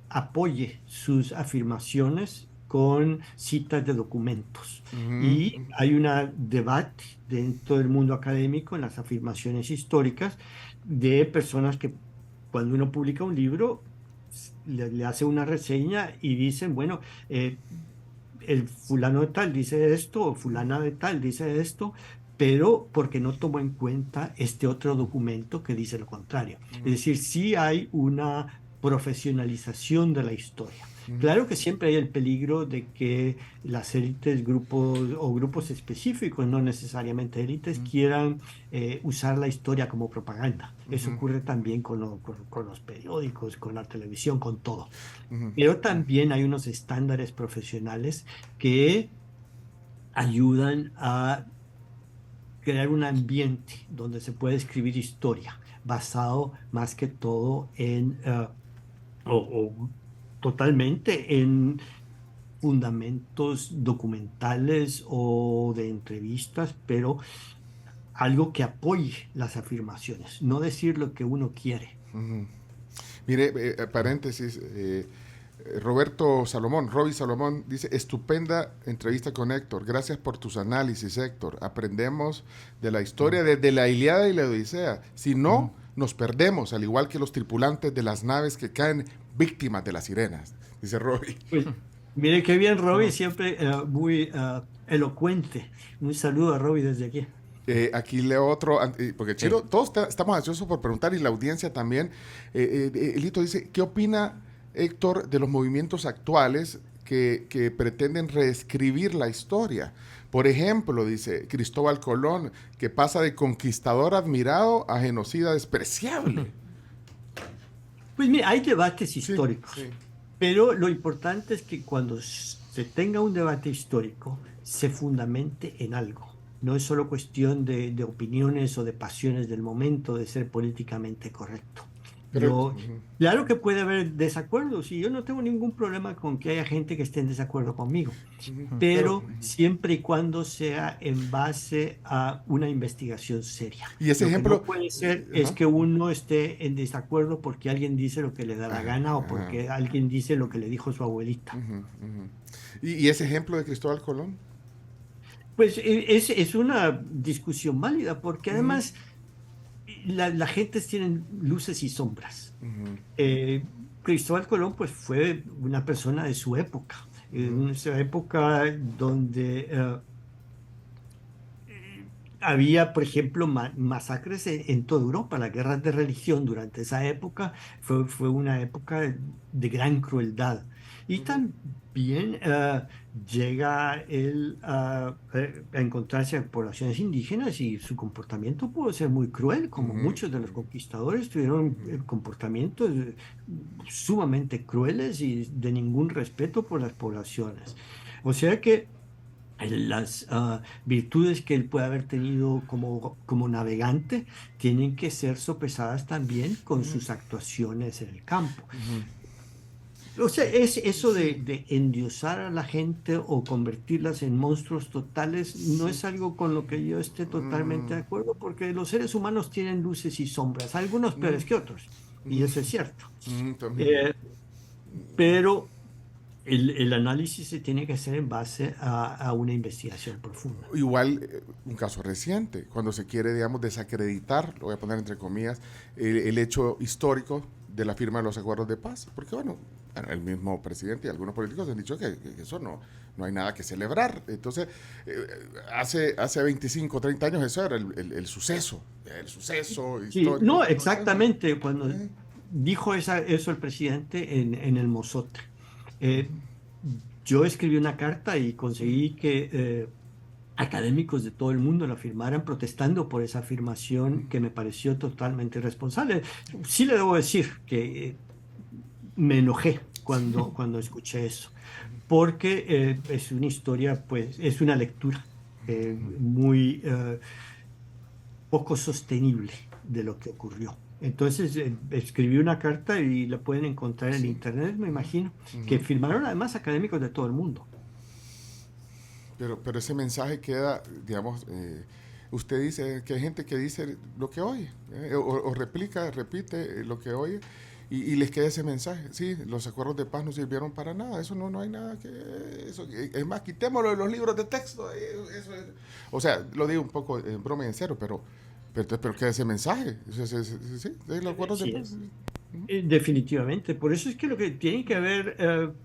apoye sus afirmaciones con citas de documentos. Y
Ujú.
hay un debate dentro del mundo académico en las afirmaciones históricas de personas que cuando uno publica un libro le hace una reseña y dicen, bueno, el fulano de tal dice esto o fulana de tal dice esto, pero porque no tomó en cuenta este otro documento que dice lo contrario. Es decir, sí hay una profesionalización de la historia. Claro que siempre hay el peligro de que las élites, grupos o grupos específicos, no necesariamente élites, quieran usar la historia como propaganda. Eso ocurre también con los periódicos, con la televisión, con todo. Pero también hay unos estándares profesionales que ayudan a crear un ambiente donde se puede escribir historia, basado más que todo en o totalmente en fundamentos documentales o de entrevistas, pero algo que apoye las afirmaciones, no decir lo que uno quiere.
Mire, paréntesis, Roberto Salomón, Roby Salomón, dice, estupenda entrevista con Héctor, gracias por tus análisis, Héctor, aprendemos de la historia desde la Ilíada y la Odisea, si no, nos perdemos, al igual que los tripulantes de las naves que caen víctimas de las sirenas, dice Roby.
Pues, mire qué bien, Roby, siempre muy elocuente. Un saludo a Roby desde aquí.
Aquí leo otro, porque Chiro, todos estamos ansiosos por preguntar y la audiencia también. Elito dice, ¿qué opina Héctor de los movimientos actuales que pretenden reescribir la historia? Por ejemplo, dice Cristóbal Colón, que pasa de conquistador admirado a genocida despreciable.
Pues mira, hay debates históricos,
sí.
pero lo importante es que cuando se tenga un debate histórico, se fundamente en algo. No es solo cuestión de opiniones o de pasiones del momento, de ser políticamente correcto.
Pero,
claro que puede haber desacuerdos y yo no tengo ningún problema con que haya gente que esté en desacuerdo conmigo, pero siempre y cuando sea en base a una investigación seria.
Y ese
Lo
ejemplo
que no puede ser es que uno esté en desacuerdo porque alguien dice lo que le da la gana o porque alguien dice lo que le dijo su abuelita.
¿Y ese ejemplo de Cristóbal Colón?
Pues es una discusión válida porque además la gente tiene luces y sombras. Cristóbal Colón pues fue una persona de su época, en esa época donde había, por ejemplo, masacres en toda Europa. Las guerras de religión durante esa época fue una época de gran crueldad. Y también llega él a encontrarse con poblaciones indígenas y su comportamiento puede ser muy cruel, como muchos de los conquistadores tuvieron comportamientos sumamente crueles y de ningún respeto por las poblaciones. O sea que las virtudes que él puede haber tenido como navegante tienen que ser sopesadas también con sus actuaciones en el campo. O sea, es eso de endiosar a la gente o convertirlas en monstruos totales, no es algo con lo que yo esté totalmente de acuerdo, porque los seres humanos tienen luces y sombras, algunos peores que otros, y eso es cierto. Pero el análisis se tiene que hacer en base a una investigación profunda.
Igual, un caso reciente, cuando se quiere, digamos, desacreditar, lo voy a poner entre comillas, el hecho histórico de la firma de los acuerdos de paz, porque bueno, el mismo presidente y algunos políticos han dicho que eso no hay nada que celebrar. Entonces, hace 25, 30 años eso era el suceso histórico.
Sí, no, exactamente, cuando dijo eso el presidente en el Mozote. Yo escribí una carta y conseguí que académicos de todo el mundo la firmaran protestando por esa afirmación que me pareció totalmente irresponsable. Sí le debo decir que me enojé cuando escuché eso, porque es una historia, pues es una lectura muy poco sostenible de lo que ocurrió. Entonces escribí una carta y la pueden encontrar en internet, me imagino, que firmaron además académicos de todo el mundo.
Pero ese mensaje queda, digamos, usted dice que hay gente que dice lo que oye, o repite lo que oye, y les queda ese mensaje. Sí, los acuerdos de paz no sirvieron para nada, eso no hay nada que... es más, quitémoslo de los libros de texto. O sea, lo digo un poco en broma y en serio, pero queda ese mensaje. Sí, de los acuerdos de paz.
Definitivamente, por eso es que lo que tiene que haber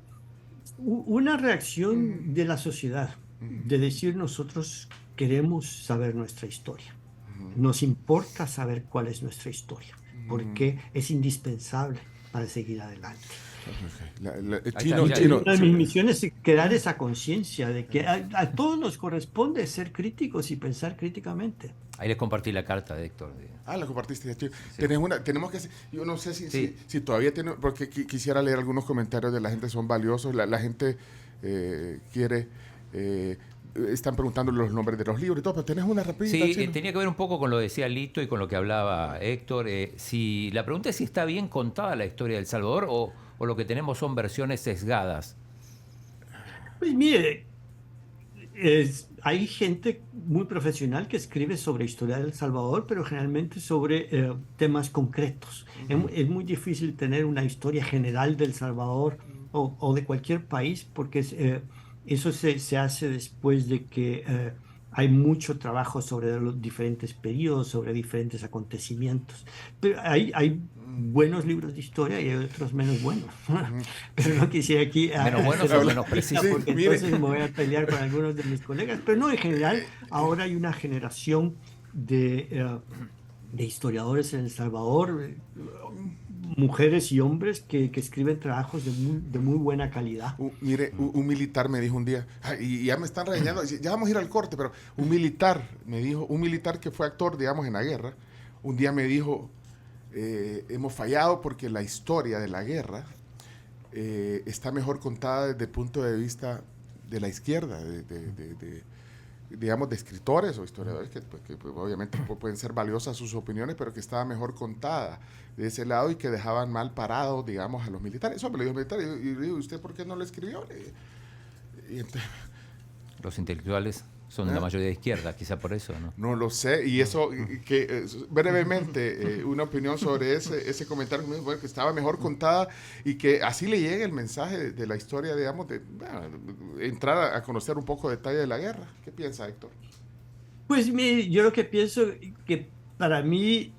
una reacción de la sociedad, de decir nosotros queremos saber nuestra historia, nos importa saber cuál es nuestra historia, porque es indispensable para seguir adelante. Una de mis misiones es crear esa conciencia de que a todos nos corresponde ser críticos y pensar críticamente.
Ahí les compartí la carta de Héctor.
La compartiste, Chivo.
Sí.
Tenemos que... Yo no sé si todavía tiene... Porque quisiera leer algunos comentarios de la gente, son valiosos. La gente quiere... están preguntando los nombres de los libros y todo, pero tenés una rapidita.
Sí, tenía que ver un poco con lo que decía Lito y con lo que hablaba Héctor. La pregunta es si está bien contada la historia de El Salvador o o lo que tenemos son versiones sesgadas?
Pues mire, hay gente muy profesional que escribe sobre historia de El Salvador, pero generalmente sobre temas concretos. Es muy difícil tener una historia general de El Salvador o de cualquier país, porque eso se hace después de que hay mucho trabajo sobre los diferentes periodos, sobre diferentes acontecimientos. Pero hay buenos libros de historia y hay otros menos buenos. Pero no quisiera aquí
Menos buenos o menos precisos.
porque entonces me voy a pelear con algunos de mis colegas. Pero no, en general, ahora hay una generación de historiadores en El Salvador, mujeres y hombres que escriben trabajos de muy buena calidad.
Mire, un militar me dijo un día, y ya me están regañando, ya vamos a ir al corte, pero un militar me dijo, un militar que fue actor, digamos, en la guerra, un día me dijo, hemos fallado porque la historia de la guerra está mejor contada desde el punto de vista de la izquierda, digamos, de escritores o historiadores que obviamente pueden ser valiosas sus opiniones, pero que estaba mejor contada de ese lado y que dejaban mal parados, digamos, a los militares. Eso me lo dijo el militar. Y le digo, ¿usted por qué no lo escribió? Y entonces,
Los intelectuales son la mayoría de izquierda, quizá por eso, ¿no?
no lo sé. Y eso, que brevemente, una opinión sobre ese comentario que me dijo, bueno, que estaba mejor contada y que así le llega el mensaje de la historia, digamos, de entrar a conocer un poco de detalle de la guerra. ¿Qué piensa, Héctor?
Pues mire, yo lo que pienso que para mí,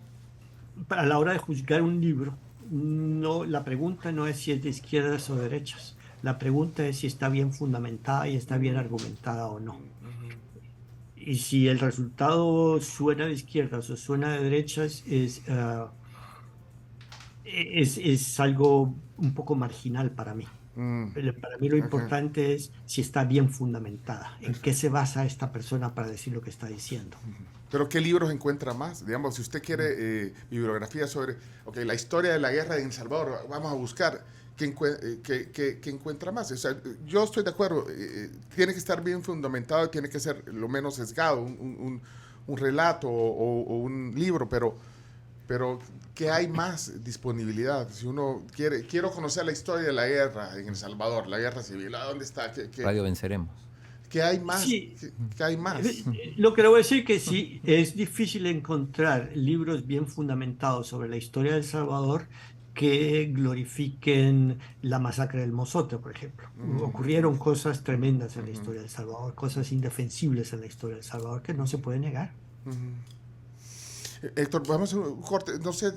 a la hora de juzgar un libro, la pregunta no es si es de izquierdas o derechas. La pregunta es si está bien fundamentada y está bien argumentada o no. Y si el resultado suena de izquierdas o suena de derechas, es algo un poco marginal para mí. Para mí lo importante es si está bien fundamentada, en qué se basa esta persona para decir lo que está diciendo.
Pero ¿qué libros encuentra más? Digamos, si usted quiere bibliografía sobre la historia de la guerra en El Salvador, vamos a buscar qué encuentra más. O sea, yo estoy de acuerdo, tiene que estar bien fundamentado, tiene que ser lo menos sesgado, un relato o un libro, pero ¿qué hay más disponibilidad? Si uno quiero conocer la historia de la guerra en El Salvador, la guerra civil, ¿a dónde está?
Radio Venceremos.
¿Qué hay más?
Sí.
¿Qué hay más?
Lo que le voy a decir que sí, es difícil encontrar libros bien fundamentados sobre la historia de El Salvador que glorifiquen la masacre del Mozote, por ejemplo. Ocurrieron cosas tremendas en la historia de El Salvador, cosas indefensibles en la historia de El Salvador que no se puede negar.
Héctor, vamos a un corte. No sé,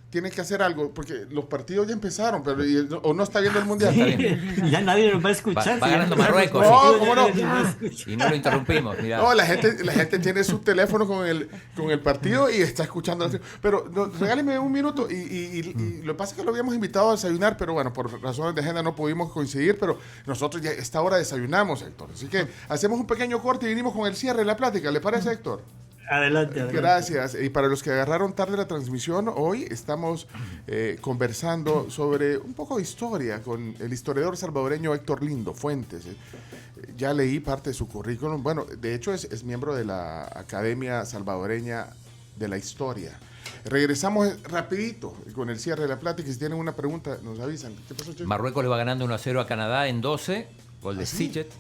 tiene que hacer algo, porque los partidos ya empezaron, pero o no está viendo el Mundial.
Sí, ya nadie nos va a escuchar.
Va ganando Marruecos.
No, ¿cómo no?
Y no lo interrumpimos. Mirá.
No, la gente tiene su teléfono con el partido y está escuchando. Pero regáleme un minuto. Y lo que pasa es que lo habíamos invitado a desayunar, pero bueno, por razones de agenda no pudimos coincidir, pero nosotros ya a esta hora desayunamos, Héctor. Así que hacemos un pequeño corte y venimos con el cierre de la plática. ¿Le parece, Héctor?
Adelante.
Gracias. Y para los que agarraron tarde la transmisión, hoy estamos conversando sobre un poco de historia con el historiador salvadoreño Héctor Lindo Fuentes. Ya leí parte de su currículum. Bueno, de hecho es miembro de la Academia Salvadoreña de la Historia. Regresamos rapidito con el cierre de la plática. Si tienen una pregunta, nos avisan. ¿Qué pasó, Chico?
Marruecos le va ganando 1-0 a Canadá en 12, gol de Sichet.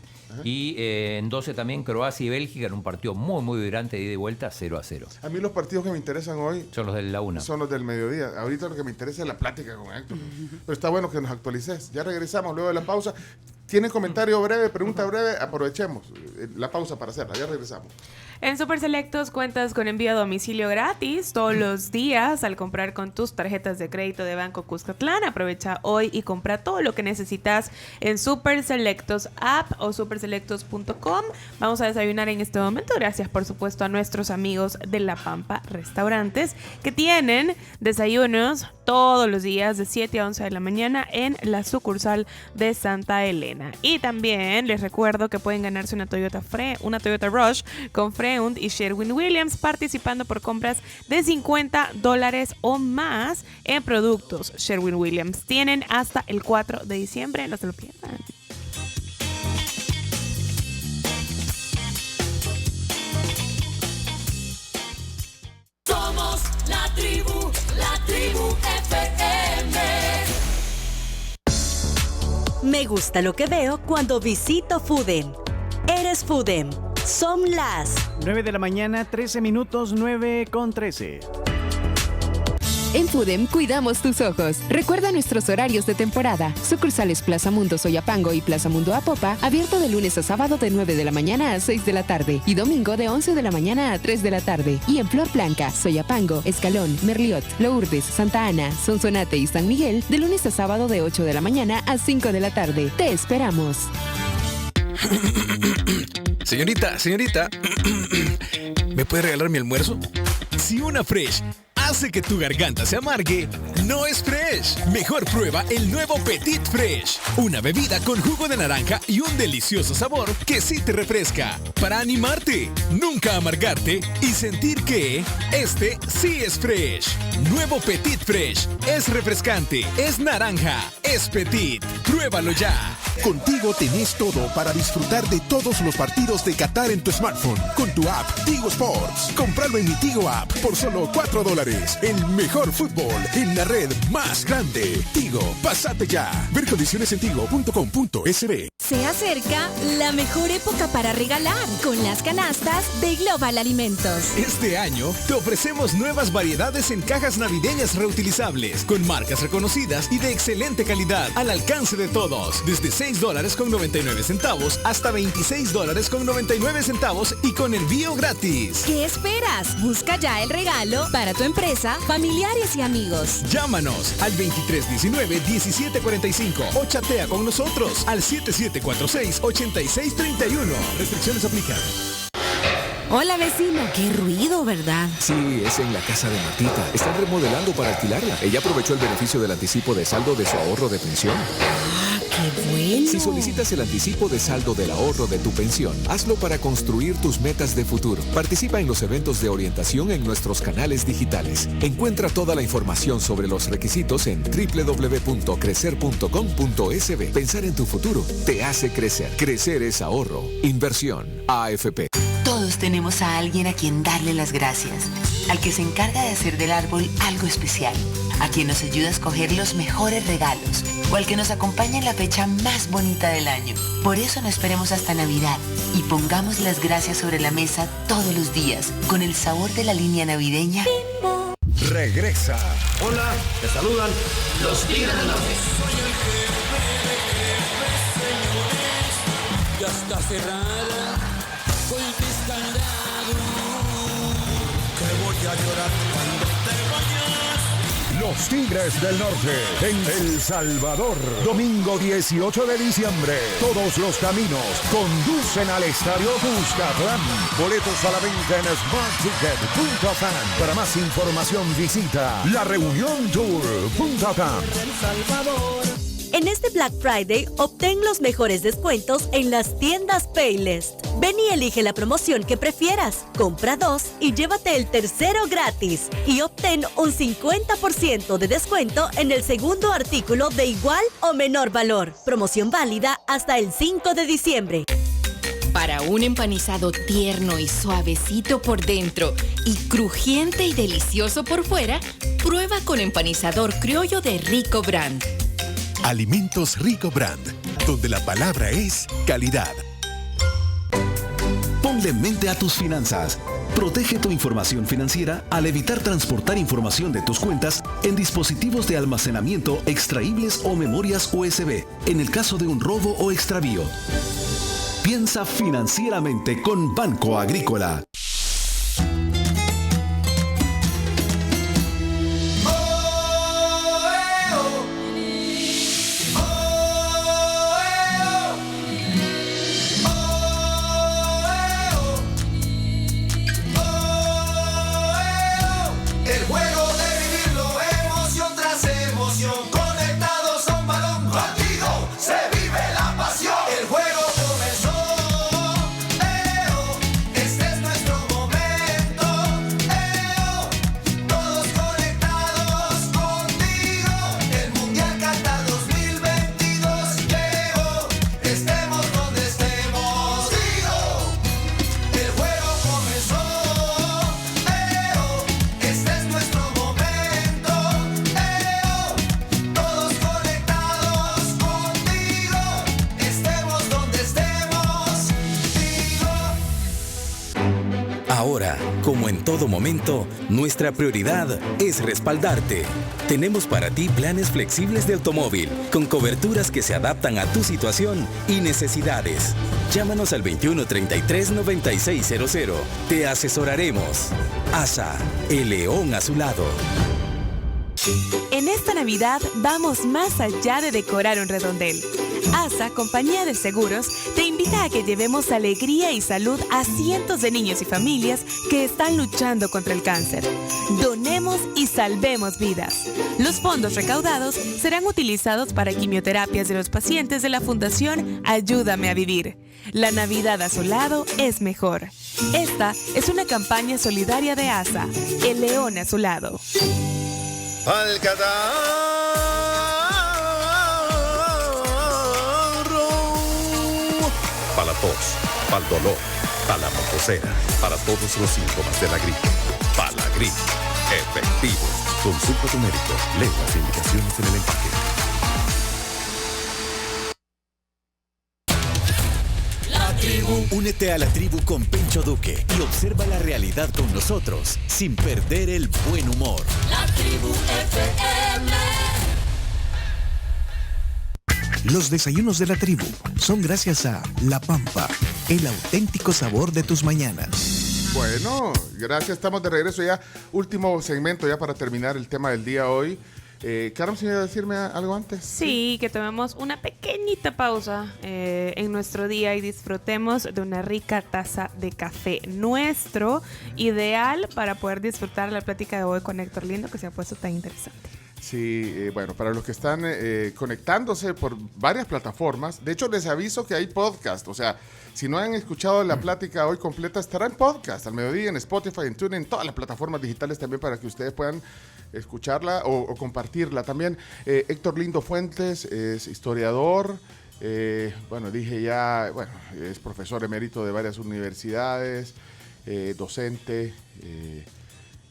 Y en 12 también Croacia y Bélgica en un partido muy, muy vibrante de ida y vuelta, 0-0.
A mí los partidos que me interesan hoy
son los de la 1.
Son los del mediodía. Ahorita lo que me interesa es la plática con Héctor. Pero está bueno que nos actualices. Ya regresamos luego de la pausa. ¿Tienen comentario breve, pregunta breve? Aprovechemos la pausa para hacerla. Ya regresamos.
En Super Selectos cuentas con envío a domicilio gratis todos los días al comprar con tus tarjetas de crédito de Banco Cuscatlán. Aprovecha hoy y compra todo lo que necesitas en Super Selectos app o superselectos.com. Vamos a desayunar en este momento. Gracias, por supuesto, a nuestros amigos de La Pampa Restaurantes que tienen desayunos todos los días de 7 a 11 de la mañana en la sucursal de Santa Elena. Y también les recuerdo que pueden ganarse una Toyota Rush con Freund y Sherwin-Williams participando por compras de $50 o más en productos Sherwin-Williams. Tienen hasta el 4 de diciembre, no se lo pierdan.
Somos la tribu FM.
Me gusta lo que veo cuando visito Foodem. Eres Foodem. Son las
9 de la mañana, 13 minutos, 9:13.
En Foodem cuidamos tus ojos. Recuerda nuestros horarios de temporada. Sucursales Plaza Mundo Soyapango y Plaza Mundo Apopa, abierto de lunes a sábado de 9 de la mañana a 6 de la tarde y domingo de 11 de la mañana a 3 de la tarde. Y en Flor Blanca, Soyapango, Escalón, Merliot, Lourdes, Santa Ana, Sonsonate y San Miguel, de lunes a sábado de 8 de la mañana a 5 de la tarde. Te esperamos.
Señorita, ¿me puede regalar mi almuerzo? Si una Fresh hace que tu garganta se amargue, no es Fresh. Mejor prueba el nuevo Petit Fresh. Una bebida con jugo de naranja y un delicioso sabor que sí te refresca. Para animarte, nunca amargarte y sentir que este sí es Fresh. Nuevo Petit Fresh. Es refrescante, es naranja, es Petit. Pruébalo ya.
Contigo tenés todo para disfrutar de todos los partidos de Qatar en tu smartphone con tu app Tigo Sports. Cómpralo en mi Tigo app por solo $4. El mejor fútbol en la red más grande. Tigo, pásate ya. Ver condiciones en tigo.com.sb.
Se acerca la mejor época para regalar con las canastas de Global Alimentos.
Este año te ofrecemos nuevas variedades en cajas navideñas reutilizables con marcas reconocidas y de excelente calidad al alcance de todos. Desde $6.99 hasta $26.99 y con envío gratis.
¿Qué esperas? Busca ya el regalo para tu empresa, familiares y amigos.
Llámanos al 2319-1745 o chatea con nosotros al 7746-8631. Restricciones aplican.
Hola vecino, qué ruido, ¿verdad?
Sí, es en la casa de Martita. Están remodelando para alquilarla. Ella aprovechó el beneficio del anticipo de saldo de su ahorro de pensión.
¡Ah, qué bueno!
Si solicitas el anticipo de saldo del ahorro de tu pensión, hazlo para construir tus metas de futuro. Participa en los eventos de orientación en nuestros canales digitales. Encuentra toda la información sobre los requisitos en www.crecer.com.sb. Pensar en tu futuro te hace crecer. Crecer es ahorro. Inversión. AFP.
Todos tenemos a alguien a quien darle las gracias, al que se encarga de hacer del árbol algo especial, a quien nos ayuda a escoger los mejores regalos o al que nos acompaña en la fecha más bonita del año. Por eso no esperemos hasta Navidad y pongamos las gracias sobre la mesa todos los días, con el sabor de la línea navideña.
Regresa.
Hola, te saludan los Tigres del Norte.
Ya está cerrada, soy descarado, que voy a llorar cuando te vayas.
Los Tigres del Norte en El Salvador. Domingo 18 de diciembre. Todos los caminos conducen al Estadio Cuscatlán. Boletos a la venta en smartticket.com. Para más información visita lareuniontour.com.
En este Black Friday, obtén los mejores descuentos en las tiendas Paylist. Ven y elige la promoción que prefieras. Compra 2 y llévate el tercero gratis. Y obtén un 50% de descuento en el segundo artículo de igual o menor valor. Promoción válida hasta el 5 de diciembre.
Para un empanizado tierno y suavecito por dentro y crujiente y delicioso por fuera, prueba con empanizador criollo de Rico Brand.
Alimentos Rico Brand, donde la palabra es calidad.
Ponle mente a tus finanzas. Protege tu información financiera al evitar transportar información de tus cuentas en dispositivos de almacenamiento extraíbles o memorias USB, en el caso de un robo o extravío. Piensa financieramente con Banco Agrícola.
El juego comenzó, este es nuestro
Ahora, como en todo momento, nuestra prioridad es respaldarte. Tenemos para ti planes flexibles de automóvil, con coberturas que se adaptan a tu situación y necesidades. Llámanos al 2133-9600. Te asesoraremos. ASA, el león a su lado.
En esta Navidad vamos más allá de decorar un redondel. ASA, compañía de seguros, te invita a que llevemos alegría y salud a cientos de niños y familias que están luchando contra el cáncer. Donemos y salvemos vidas. Los fondos recaudados serán utilizados para quimioterapias de los pacientes de la Fundación Ayúdame a Vivir. La Navidad a su lado es mejor. Esta es una campaña solidaria de ASA, el león a su lado.
Al catarro, para la tos, para el dolor, para la motosera, para todos los síntomas de la gripe. Para la gripe, efectivo. Consulta a tu médico, lee las indicaciones en el empaque.
Únete a la tribu con Pencho Duque y observa la realidad con nosotros sin perder el buen humor.
La tribu FM.
Los desayunos de la tribu son gracias a La Pampa, el auténtico sabor de tus mañanas.
Bueno, gracias, estamos de regreso ya. Último segmento ya para terminar el tema del día hoy. Carmen, ¿se iba a decirme algo antes?
Sí, que tomemos una pequeñita pausa en nuestro día y disfrutemos de una rica taza de café nuestro, ideal para poder disfrutar la plática de hoy con Héctor Lindo, que se ha puesto tan interesante.
Sí, bueno, para los que están conectándose por varias plataformas, de hecho les aviso que hay podcast, o sea, si no han escuchado la plática hoy completa, estará en podcast, al mediodía, en Spotify, en TuneIn, en todas las plataformas digitales también para que ustedes puedan escucharla o compartirla también. Héctor Lindo Fuentes es historiador, bueno, dije ya, bueno, es profesor emérito de varias universidades, docente,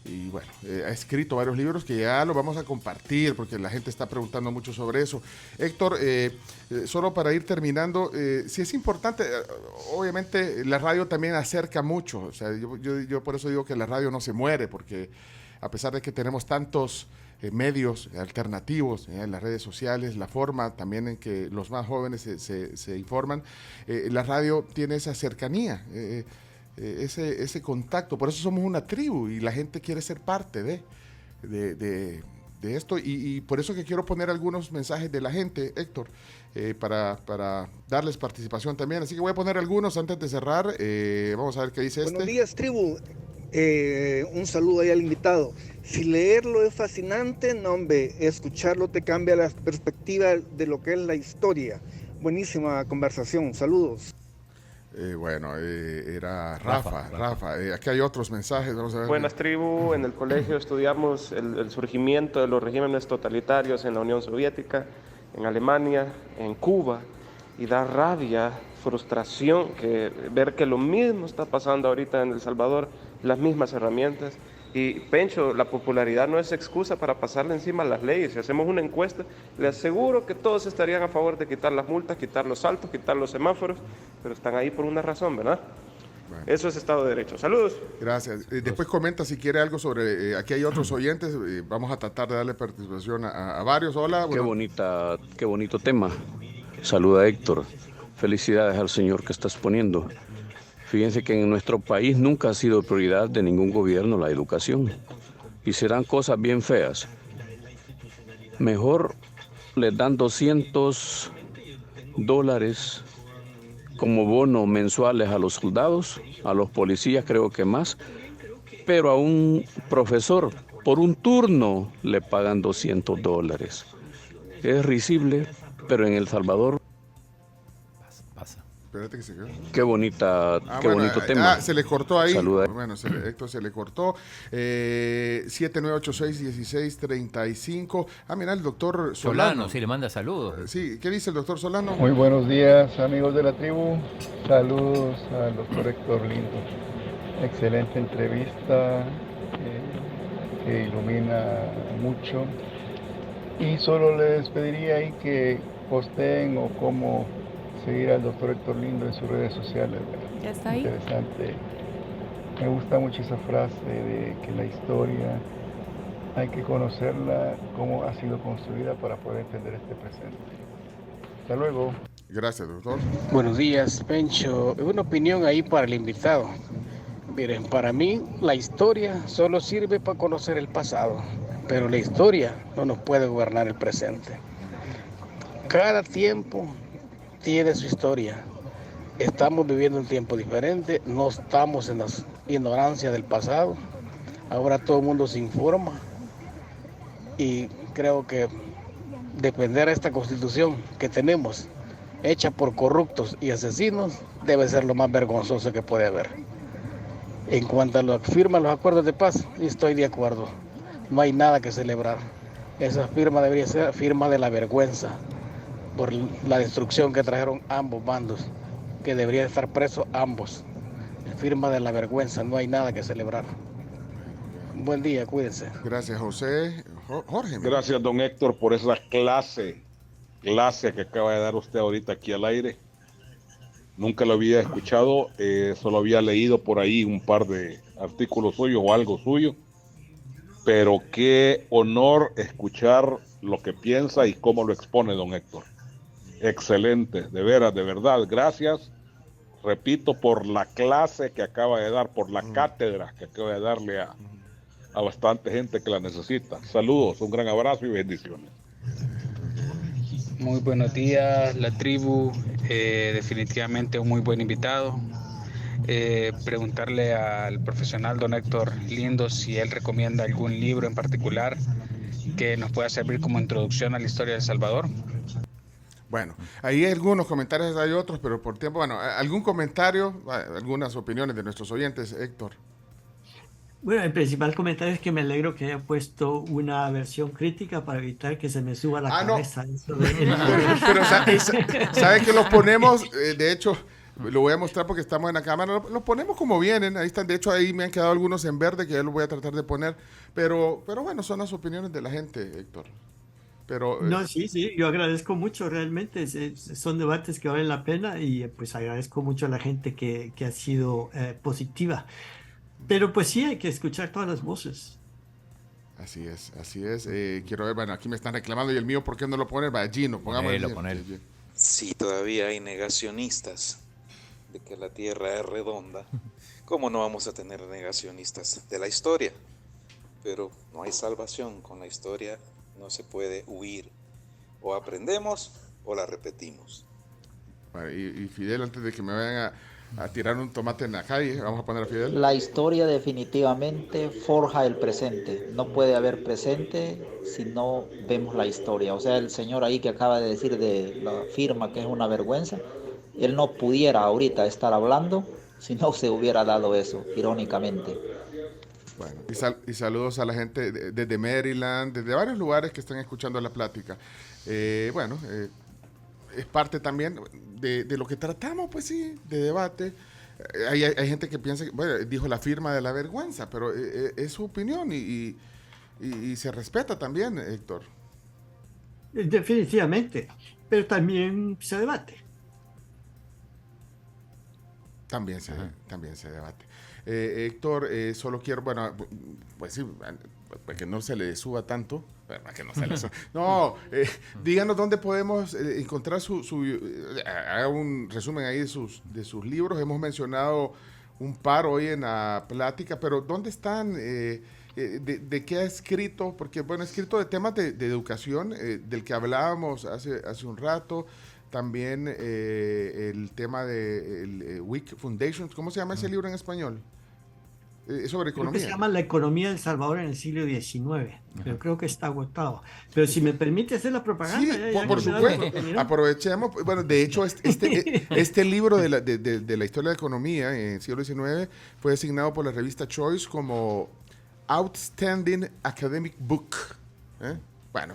y bueno, ha escrito varios libros que ya los vamos a compartir porque la gente está preguntando mucho sobre eso. Héctor, solo para ir terminando, sí es importante, obviamente la radio también acerca mucho, o sea, yo por eso digo que la radio no se muere, porque a pesar de que tenemos tantos medios alternativos en las redes sociales, la forma también en que los más jóvenes se informan, la radio tiene esa cercanía, ese contacto, por eso somos una tribu y la gente quiere ser parte de esto y por eso que quiero poner algunos mensajes de la gente, Héctor, para darles participación también, así que voy a poner algunos antes de cerrar. Vamos a ver qué dice
Buenos días, tribu. Un saludo ahí al invitado. Si leerlo es fascinante, no hombre, escucharlo te cambia la perspectiva de lo que es la historia. Buenísima conversación, saludos.
Bueno, era Rafa. Aquí hay otros mensajes, vamos a ver.
Buenas, tribu. En el colegio estudiamos el surgimiento de los regímenes totalitarios en la Unión Soviética, en Alemania, en Cuba, y da rabia, frustración ver que lo mismo está pasando ahorita en El Salvador, las mismas herramientas. Y Pencho, la popularidad no es excusa para pasarle encima a las leyes. Si hacemos una encuesta, le aseguro que todos estarían a favor de quitar las multas, quitar los saltos, quitar los semáforos, pero están ahí por una razón, ¿verdad? Bueno. Eso es Estado de Derecho. Saludos.
Gracias. Después comenta si quiere algo sobre... aquí hay otros oyentes, vamos a tratar de darle participación a varios. Hola. Bueno.
Qué bonito tema. Saluda Héctor. Felicidades al señor que estás poniendo. Fíjense que en nuestro país nunca ha sido prioridad de ningún gobierno la educación. Y serán cosas bien feas. Mejor les dan $200 como bono mensuales a los soldados, a los policías creo que más, pero a un profesor por un turno le pagan $200. Es risible, pero en El Salvador...
Espérate que se quedó.
Qué bonito tema.
Se le cortó ahí.
Saluda.
Bueno, Héctor se le cortó. 7986-1635. Mira, el doctor Solano.
Sí, le manda saludos.
Sí, ¿qué dice el doctor Solano?
Muy buenos días, amigos de la tribu. Saludos al doctor Héctor Lindo. Excelente entrevista que ilumina mucho. Y solo les pediría ahí que posteen o cómo seguir al doctor Héctor Lindo en sus redes sociales.
¿Ya está ahí?
Interesante Me gusta mucho esa frase de que la historia hay que conocerla, cómo ha sido construida para poder entender este presente. Hasta luego.
Gracias, doctor.
Buenos días, Pencho. Una opinión ahí para el invitado. Miren, para mí la historia solo sirve para conocer el pasado, pero la historia no nos puede gobernar el presente. Cada tiempo tiene su historia. Estamos viviendo un tiempo diferente, no estamos en la ignorancia del pasado. Ahora todo el mundo se informa y creo que defender a esta constitución que tenemos, hecha por corruptos y asesinos, debe ser lo más vergonzoso que puede haber. En cuanto a lo que firman los acuerdos de paz, estoy de acuerdo. No hay nada que celebrar. Esa firma debería ser firma de la vergüenza por la destrucción que trajeron ambos bandos, que deberían estar presos ambos. Firma de la vergüenza, no hay nada que celebrar. Buen día, cuídense.
Gracias, José. Jorge.
Gracias, don Héctor, por esa clase que acaba de dar usted ahorita aquí al aire. Nunca lo había escuchado, solo había leído por ahí un par de artículos suyos o algo suyo, pero qué honor escuchar lo que piensa y cómo lo expone don Héctor. Excelente, de veras, de verdad, gracias, repito, por la clase que acaba de dar, por la cátedra que acaba de darle a bastante gente que la necesita. Saludos, un gran abrazo y bendiciones.
Muy buenos días, la tribu, definitivamente un muy buen invitado. Preguntarle al profesional don Héctor Lindo si él recomienda algún libro en particular que nos pueda servir como introducción a la historia de El Salvador.
Bueno, ahí hay algunos comentarios, hay otros, pero por tiempo, bueno, ¿algún comentario, algunas opiniones de nuestros oyentes, Héctor?
Bueno, el principal comentario es que me alegro que haya puesto una versión crítica para evitar que se me suba la cabeza. No. Eso de...
pero ¿sabe que los ponemos? De hecho, lo voy a mostrar porque estamos en la cámara. Los ponemos como vienen. Ahí están. De hecho, ahí me han quedado algunos en verde que ya los voy a tratar de poner. Pero bueno, son las opiniones de la gente, Héctor. Pero,
no, sí, yo agradezco mucho realmente. Son debates que valen la pena y pues agradezco mucho a la gente que ha sido positiva. Pero pues sí, hay que escuchar todas las voces.
Así es. Quiero ver, bueno, aquí me están reclamando y el mío, ¿por qué no lo ponen? Va, Gino, pongamos
Ponelo.
Si todavía hay negacionistas de que la Tierra es redonda, ¿cómo no vamos a tener negacionistas de la historia? Pero no hay salvación con la historia, no se puede huir. O aprendemos o la repetimos.
Bueno, y Fidel, antes de que me vayan a tirar un tomate en la calle, vamos a poner a Fidel.
La historia definitivamente forja el presente. No puede haber presente si no vemos la historia. O sea, el señor ahí que acaba de decir de la firma que es una vergüenza, él no pudiera ahorita estar hablando si no se hubiera dado eso, irónicamente.
Bueno, y saludos a la gente desde Maryland, desde varios lugares que están escuchando la plática. Es parte también de lo que tratamos, pues sí, de debate. Hay gente que piensa, bueno, dijo la firma de la vergüenza, pero es su opinión y se respeta también, Héctor.
Definitivamente, pero también se debate.
También se debate. Héctor, solo quiero, bueno, pues sí, para que no se le suba tanto. No, díganos dónde podemos encontrar haga un resumen ahí de sus libros. Hemos mencionado un par hoy en la plática, pero ¿dónde están? ¿De qué ha escrito? Porque, bueno, ha escrito de temas de educación, del que hablábamos hace un rato. También el tema de WIC Foundation. ¿Cómo se llama ese libro en español? Sobre economía.
Creo que se llama La economía del Salvador en el siglo XIX, pero creo que está agotado. Pero si me permite hacer la propaganda.
Sí, por supuesto. Aprovechemos. Bueno, de hecho, este libro de la historia de la economía en el siglo XIX fue designado por la revista Choice como Outstanding Academic Book. Bueno,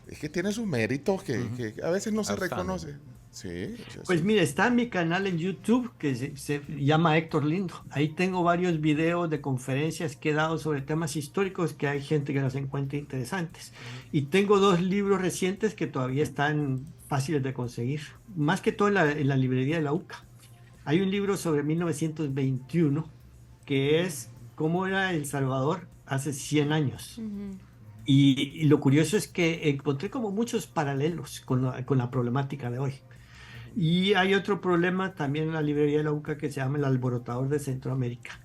es que tiene sus méritos que a veces no se reconoce. Sí,
pues mire, está en mi canal en YouTube que se llama Héctor Lindo. Ahí tengo varios videos de conferencias que he dado sobre temas históricos que hay gente que los encuentra interesantes. Y tengo 2 libros recientes que todavía están fáciles de conseguir, más que todo en la librería de la UCA. Hay un libro sobre 1921 que es cómo era El Salvador hace 100 años. Y lo curioso es que encontré como muchos paralelos con la problemática de hoy. Y hay otro problema también en la librería de la UCA que se llama El Alborotador de Centroamérica,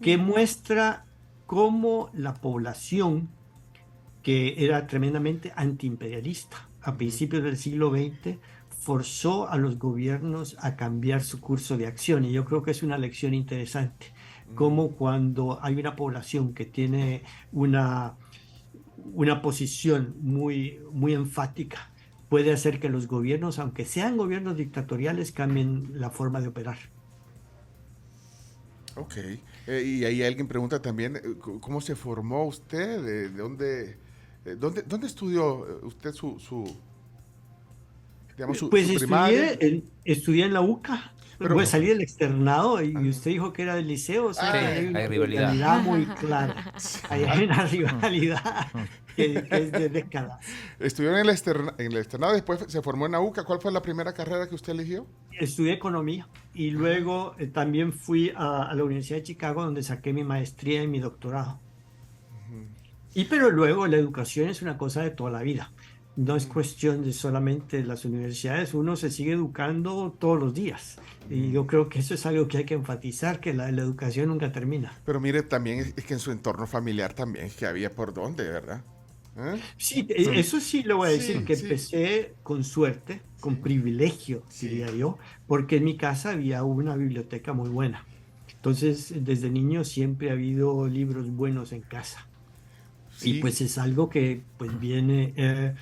que muestra cómo la población, que era tremendamente antiimperialista a principios del siglo XX, forzó a los gobiernos a cambiar su curso de acción. Y yo creo que es una lección interesante, como cuando hay una población que tiene una posición muy, muy enfática, puede hacer que los gobiernos, aunque sean gobiernos dictatoriales, cambien la forma de operar.
Ok. Y ahí alguien pregunta también, ¿cómo se formó usted? ¿De dónde estudió usted su primaria?
Estudié en la UCA. Pero salí del externado y usted dijo que era del liceo. O sea,
hay
una
rivalidad
muy clara. Hay una rivalidad que es de décadas.
Estudió en el externado, después se formó en la UCA. ¿Cuál fue la primera carrera que usted eligió?
Estudié economía y luego también fui a la Universidad de Chicago, donde saqué mi maestría y mi doctorado. Pero luego la educación es una cosa de toda la vida. No es cuestión de solamente las universidades, uno se sigue educando todos los días. Y yo creo que eso es algo que hay que enfatizar, que la educación nunca termina.
Pero mire, también es que en su entorno familiar también es que había por dónde, ¿verdad?
Sí, eso sí le voy a decir, que empecé con suerte, con privilegio, diría yo, porque en mi casa había una biblioteca muy buena. Entonces, desde niño siempre ha habido libros buenos en casa. Y pues es algo que pues viene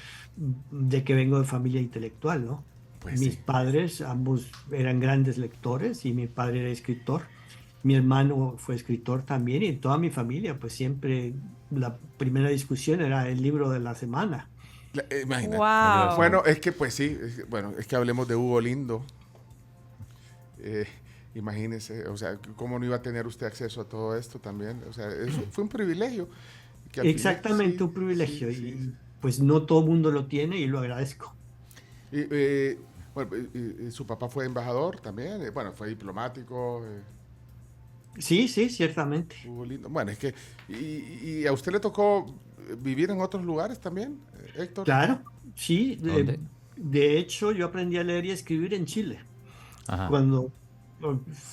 de que vengo de familia intelectual, ¿no? Pues mis padres, ambos eran grandes lectores y mi padre era escritor. Mi hermano fue escritor también y en toda mi familia pues siempre la primera discusión era el libro de la semana.
Imagínate.
Wow.
Bueno, es que pues sí, es que hablemos de Hugo Lindo. Imagínese, o sea, ¿cómo no iba a tener usted acceso a todo esto también? O sea, eso fue un privilegio.
Exactamente, un privilegio. Y pues no todo el mundo lo tiene y lo agradezco.
Su papá fue embajador también, fue diplomático.
Sí, ciertamente.
Bueno, es que y a usted le tocó vivir en otros lugares también, Héctor.
Claro, sí. De hecho, yo aprendí a leer y a escribir en Chile.
Ajá.
Cuando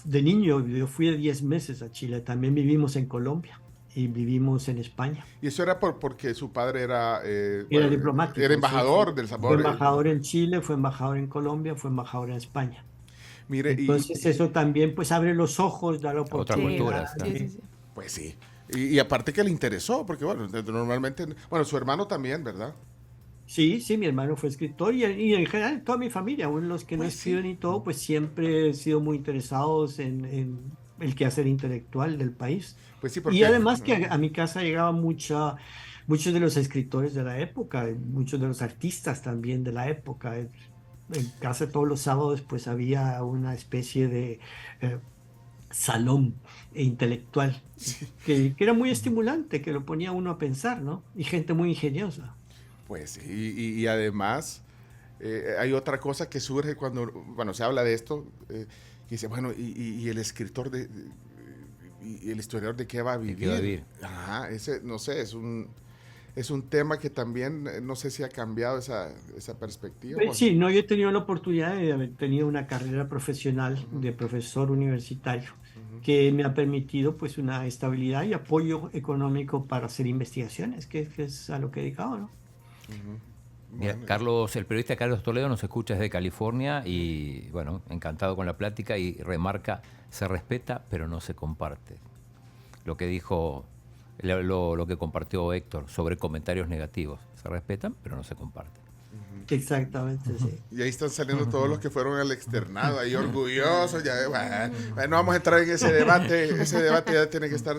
de niño yo fui de 10 meses a Chile. También vivimos en Colombia y vivimos en España.
Y eso era porque su padre era
diplomático.
Era embajador del Salvador.
Fue embajador en Chile, fue embajador en Colombia, fue embajador en España.
Mire,
entonces eso también pues abre los ojos, da la
oportunidad.
Otras culturas. Sí. Pues sí. Y aparte que le interesó, porque normalmente, su hermano también, ¿verdad?
Sí, mi hermano fue escritor y en general toda mi familia, aún los que no escriben y todo, pues siempre he sido muy interesados en el quehacer intelectual del país.
Pues sí, porque,
y además que a mi casa llegaban muchos de los escritores de la época, muchos de los artistas también de la época. En casa todos los sábados pues había una especie de salón intelectual que era muy estimulante, que lo ponía uno a pensar, ¿no? Y gente muy ingeniosa.
Pues sí, y además hay otra cosa que surge cuando se habla de esto, que dice, y el escritor y el historiador de qué va a vivir. Ajá, ese, no sé, es un tema que también no sé si ha cambiado esa perspectiva.
Sí, yo he tenido la oportunidad de haber tenido una carrera profesional de profesor universitario que me ha permitido pues una estabilidad y apoyo económico para hacer investigaciones, que es a lo que he dedicado, ¿no?
Mira, el periodista Carlos Toledo nos escucha desde California y encantado con la plática y remarca, se respeta pero no se comparte. Lo que dijo, lo que compartió Héctor sobre comentarios negativos, se respetan pero no se comparten.
Exactamente, sí.
Y ahí están saliendo todos los que fueron al externado, ahí orgullosos, no vamos a entrar en ese debate ya tiene que estar...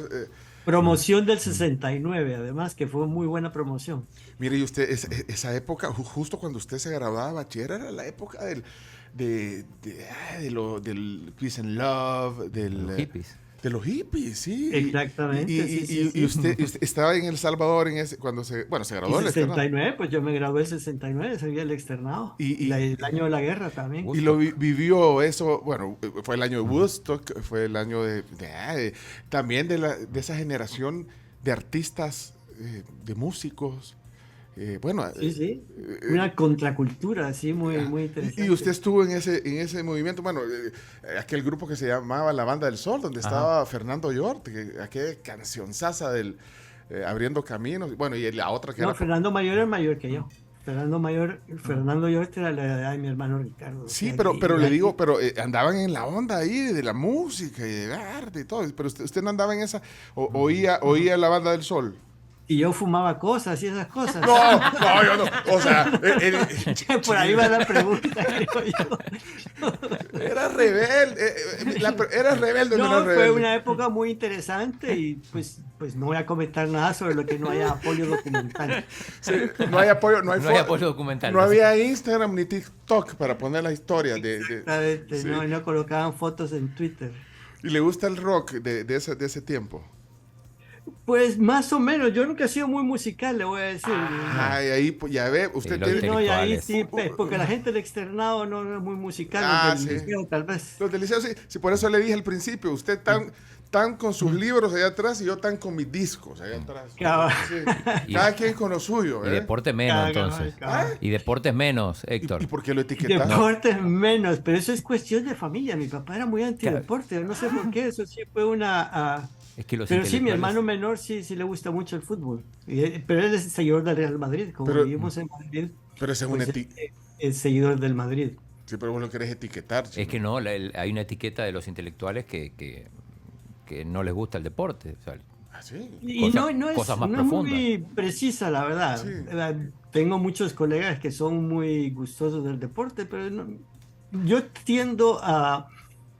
Promoción del 69, además, que fue muy buena promoción.
Mire, y usted, esa época, justo cuando usted se graduaba de bachiller, era la época del Peace and Love,
los hippies.
De los hippies, sí.
Exactamente.
Y usted estaba en El Salvador cuando se graduó.
En el 69, pues yo me gradué en el 69, salí el externado. El año de la guerra también.
Y lo vivió eso, bueno, fue el año de Woodstock, fue el año también de esa generación de artistas, de músicos.
Sí. Una contracultura, así muy interesante.
Y usted estuvo en ese movimiento, aquel grupo que se llamaba La Banda del Sol, donde estaba Fernando Llort, aquella cancionzaza del Abriendo Caminos, y la otra que era...
Fernando Mayor es mayor que yo. Fernando Llort era la edad de mi hermano Ricardo.
Sí, pero andaban en la onda ahí de la música y de arte y todo, pero usted no andaba en esa, oía La Banda del Sol.
Y yo fumaba cosas y esas cosas.
No, yo no. O sea,
por ahí va la pregunta, creo yo.
Era rebelde. Era rebelde.
No, fue una época muy interesante y pues no voy a comentar nada sobre lo que no haya apoyo documental.
Sí, no hay apoyo
documental.
No había Instagram ni TikTok para poner la historia
no colocaban fotos en Twitter.
¿Y le gusta el rock de ese tiempo?
Pues más o menos, yo nunca he sido muy musical, le voy a decir.
Ay, ahí pues, ya ve, usted tiene...
No, y ahí sí, porque la gente del externado no es muy musical, los del liceo, tal vez.
Los del liceo, sí, por eso le dije al principio, usted tan con sus libros allá atrás y yo tan con mis discos allá atrás. Cada quien con lo suyo.
Y deporte menos, entonces. Y deportes menos, Héctor.
¿Y por qué lo etiquetaron?
Deportes menos, pero eso es cuestión de familia. Mi papá era muy antideporte, no sé por qué, eso sí fue una... Pero sí, mi hermano menor sí le gusta mucho el fútbol. Pero él es seguidor del Real Madrid, como vivimos en Madrid.
Pero ese es
es seguidor del Madrid.
Sí, pero vos lo querés etiquetar.
Es que no, hay una etiqueta de los intelectuales que no les gusta el deporte. O sea,
¿sí?
Y no es muy precisa, la verdad. Sí. Tengo muchos colegas que son muy gustosos del deporte, pero yo tiendo a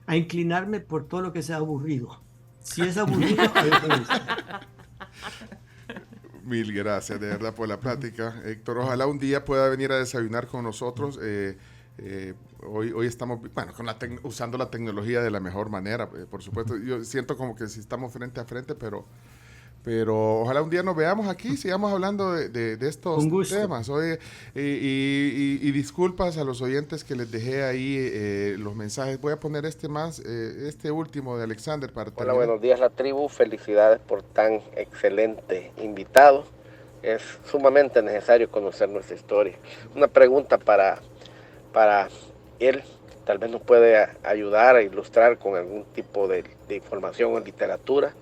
inclinarme por todo lo que sea aburrido. Si es aburrido,
Mil gracias, de verdad, por la plática, Héctor. Ojalá un día pueda venir a desayunar con nosotros. Hoy estamos, usando la tecnología de la mejor manera, por supuesto. Yo siento como que si estamos frente a frente, pero ojalá un día nos veamos aquí y sigamos hablando de estos temas. Oye, y disculpas a los oyentes que les dejé ahí los mensajes. Voy a poner este último de Alexander para terminar.
Hola, buenos días, la tribu. Felicidades por tan excelente invitado. Es sumamente necesario conocer nuestra historia. Una pregunta para él. Tal vez nos puede ayudar a ilustrar con algún tipo de información o literatura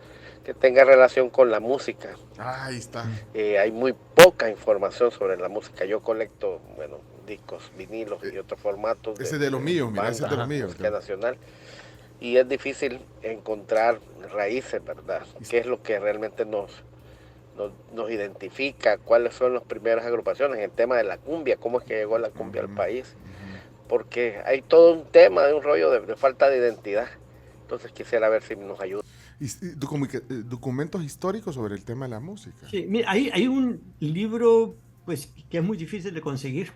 que tenga relación con la música.
Ahí está.
Hay muy poca información sobre la música. Yo colecto, discos, vinilos y otros formatos.
Ese de lo mío, mira, ese de lo mío.
Música nacional. Y es difícil encontrar raíces, ¿verdad? ¿Qué es lo que realmente nos identifica? ¿Cuáles son las primeras agrupaciones? El tema de la cumbia, ¿cómo es que llegó la cumbia al país? Porque hay todo un tema de un rollo de falta de identidad. Entonces quisiera ver si nos ayuda.
Documentos históricos sobre el tema de la música.
Sí, mira, hay un libro pues que es muy difícil de conseguir,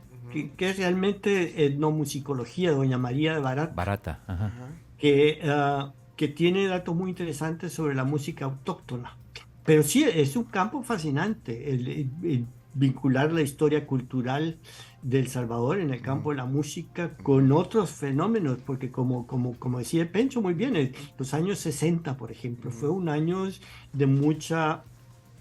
que es realmente etnomusicología de doña María de Barata.
Ajá.
Que tiene datos muy interesantes sobre la música autóctona. Pero sí, es un campo fascinante el vincular la historia cultural de El Salvador en el campo de la música con otros fenómenos, porque como decía Pencho muy bien, los años 60, por ejemplo, fue un año de mucha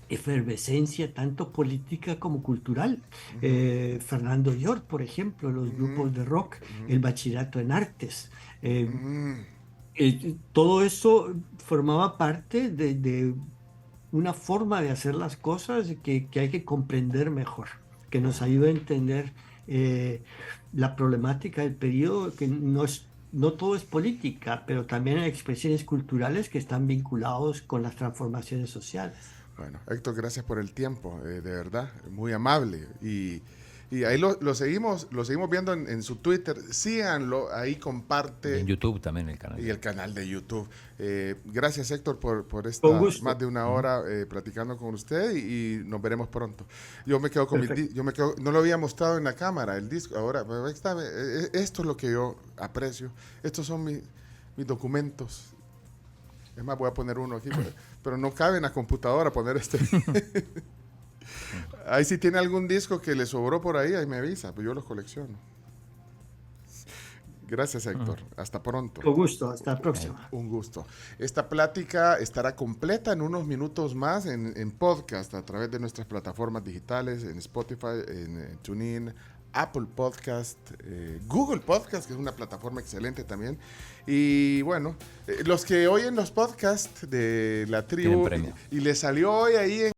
efervescencia, tanto política como cultural. Fernando Llort, por ejemplo, los grupos de rock, el bachillerato en artes. Todo eso formaba parte de una forma de hacer las cosas que hay que comprender mejor, que nos ayuda a entender la problemática del periodo, que no todo es política, pero también hay expresiones culturales que están vinculados con las transformaciones sociales.
Bueno, Héctor, gracias por el tiempo, de verdad, muy amable. Y ahí lo seguimos viendo en su Twitter. Síganlo, ahí comparte.
Y en YouTube también el canal.
Y el canal de YouTube. Gracias, Héctor, por esta más de una hora platicando con usted y nos veremos pronto. Yo me quedo con no lo había mostrado en la cámara, el disco. Ahora, esto es lo que yo aprecio. Estos son mis documentos. Es más, voy a poner uno aquí, pero no cabe en la computadora poner este. Ahí si tiene algún disco que le sobró por ahí me avisa, pues yo los colecciono. Gracias, Héctor. Hasta pronto.
Con gusto. Hasta la próxima.
Un gusto. Esta plática estará completa en unos minutos más en podcast a través de nuestras plataformas digitales, en Spotify, en TuneIn, Apple Podcast, Google Podcast, que es una plataforma excelente también. Y bueno, los que oyen los podcasts de la tribu y les salió hoy ahí en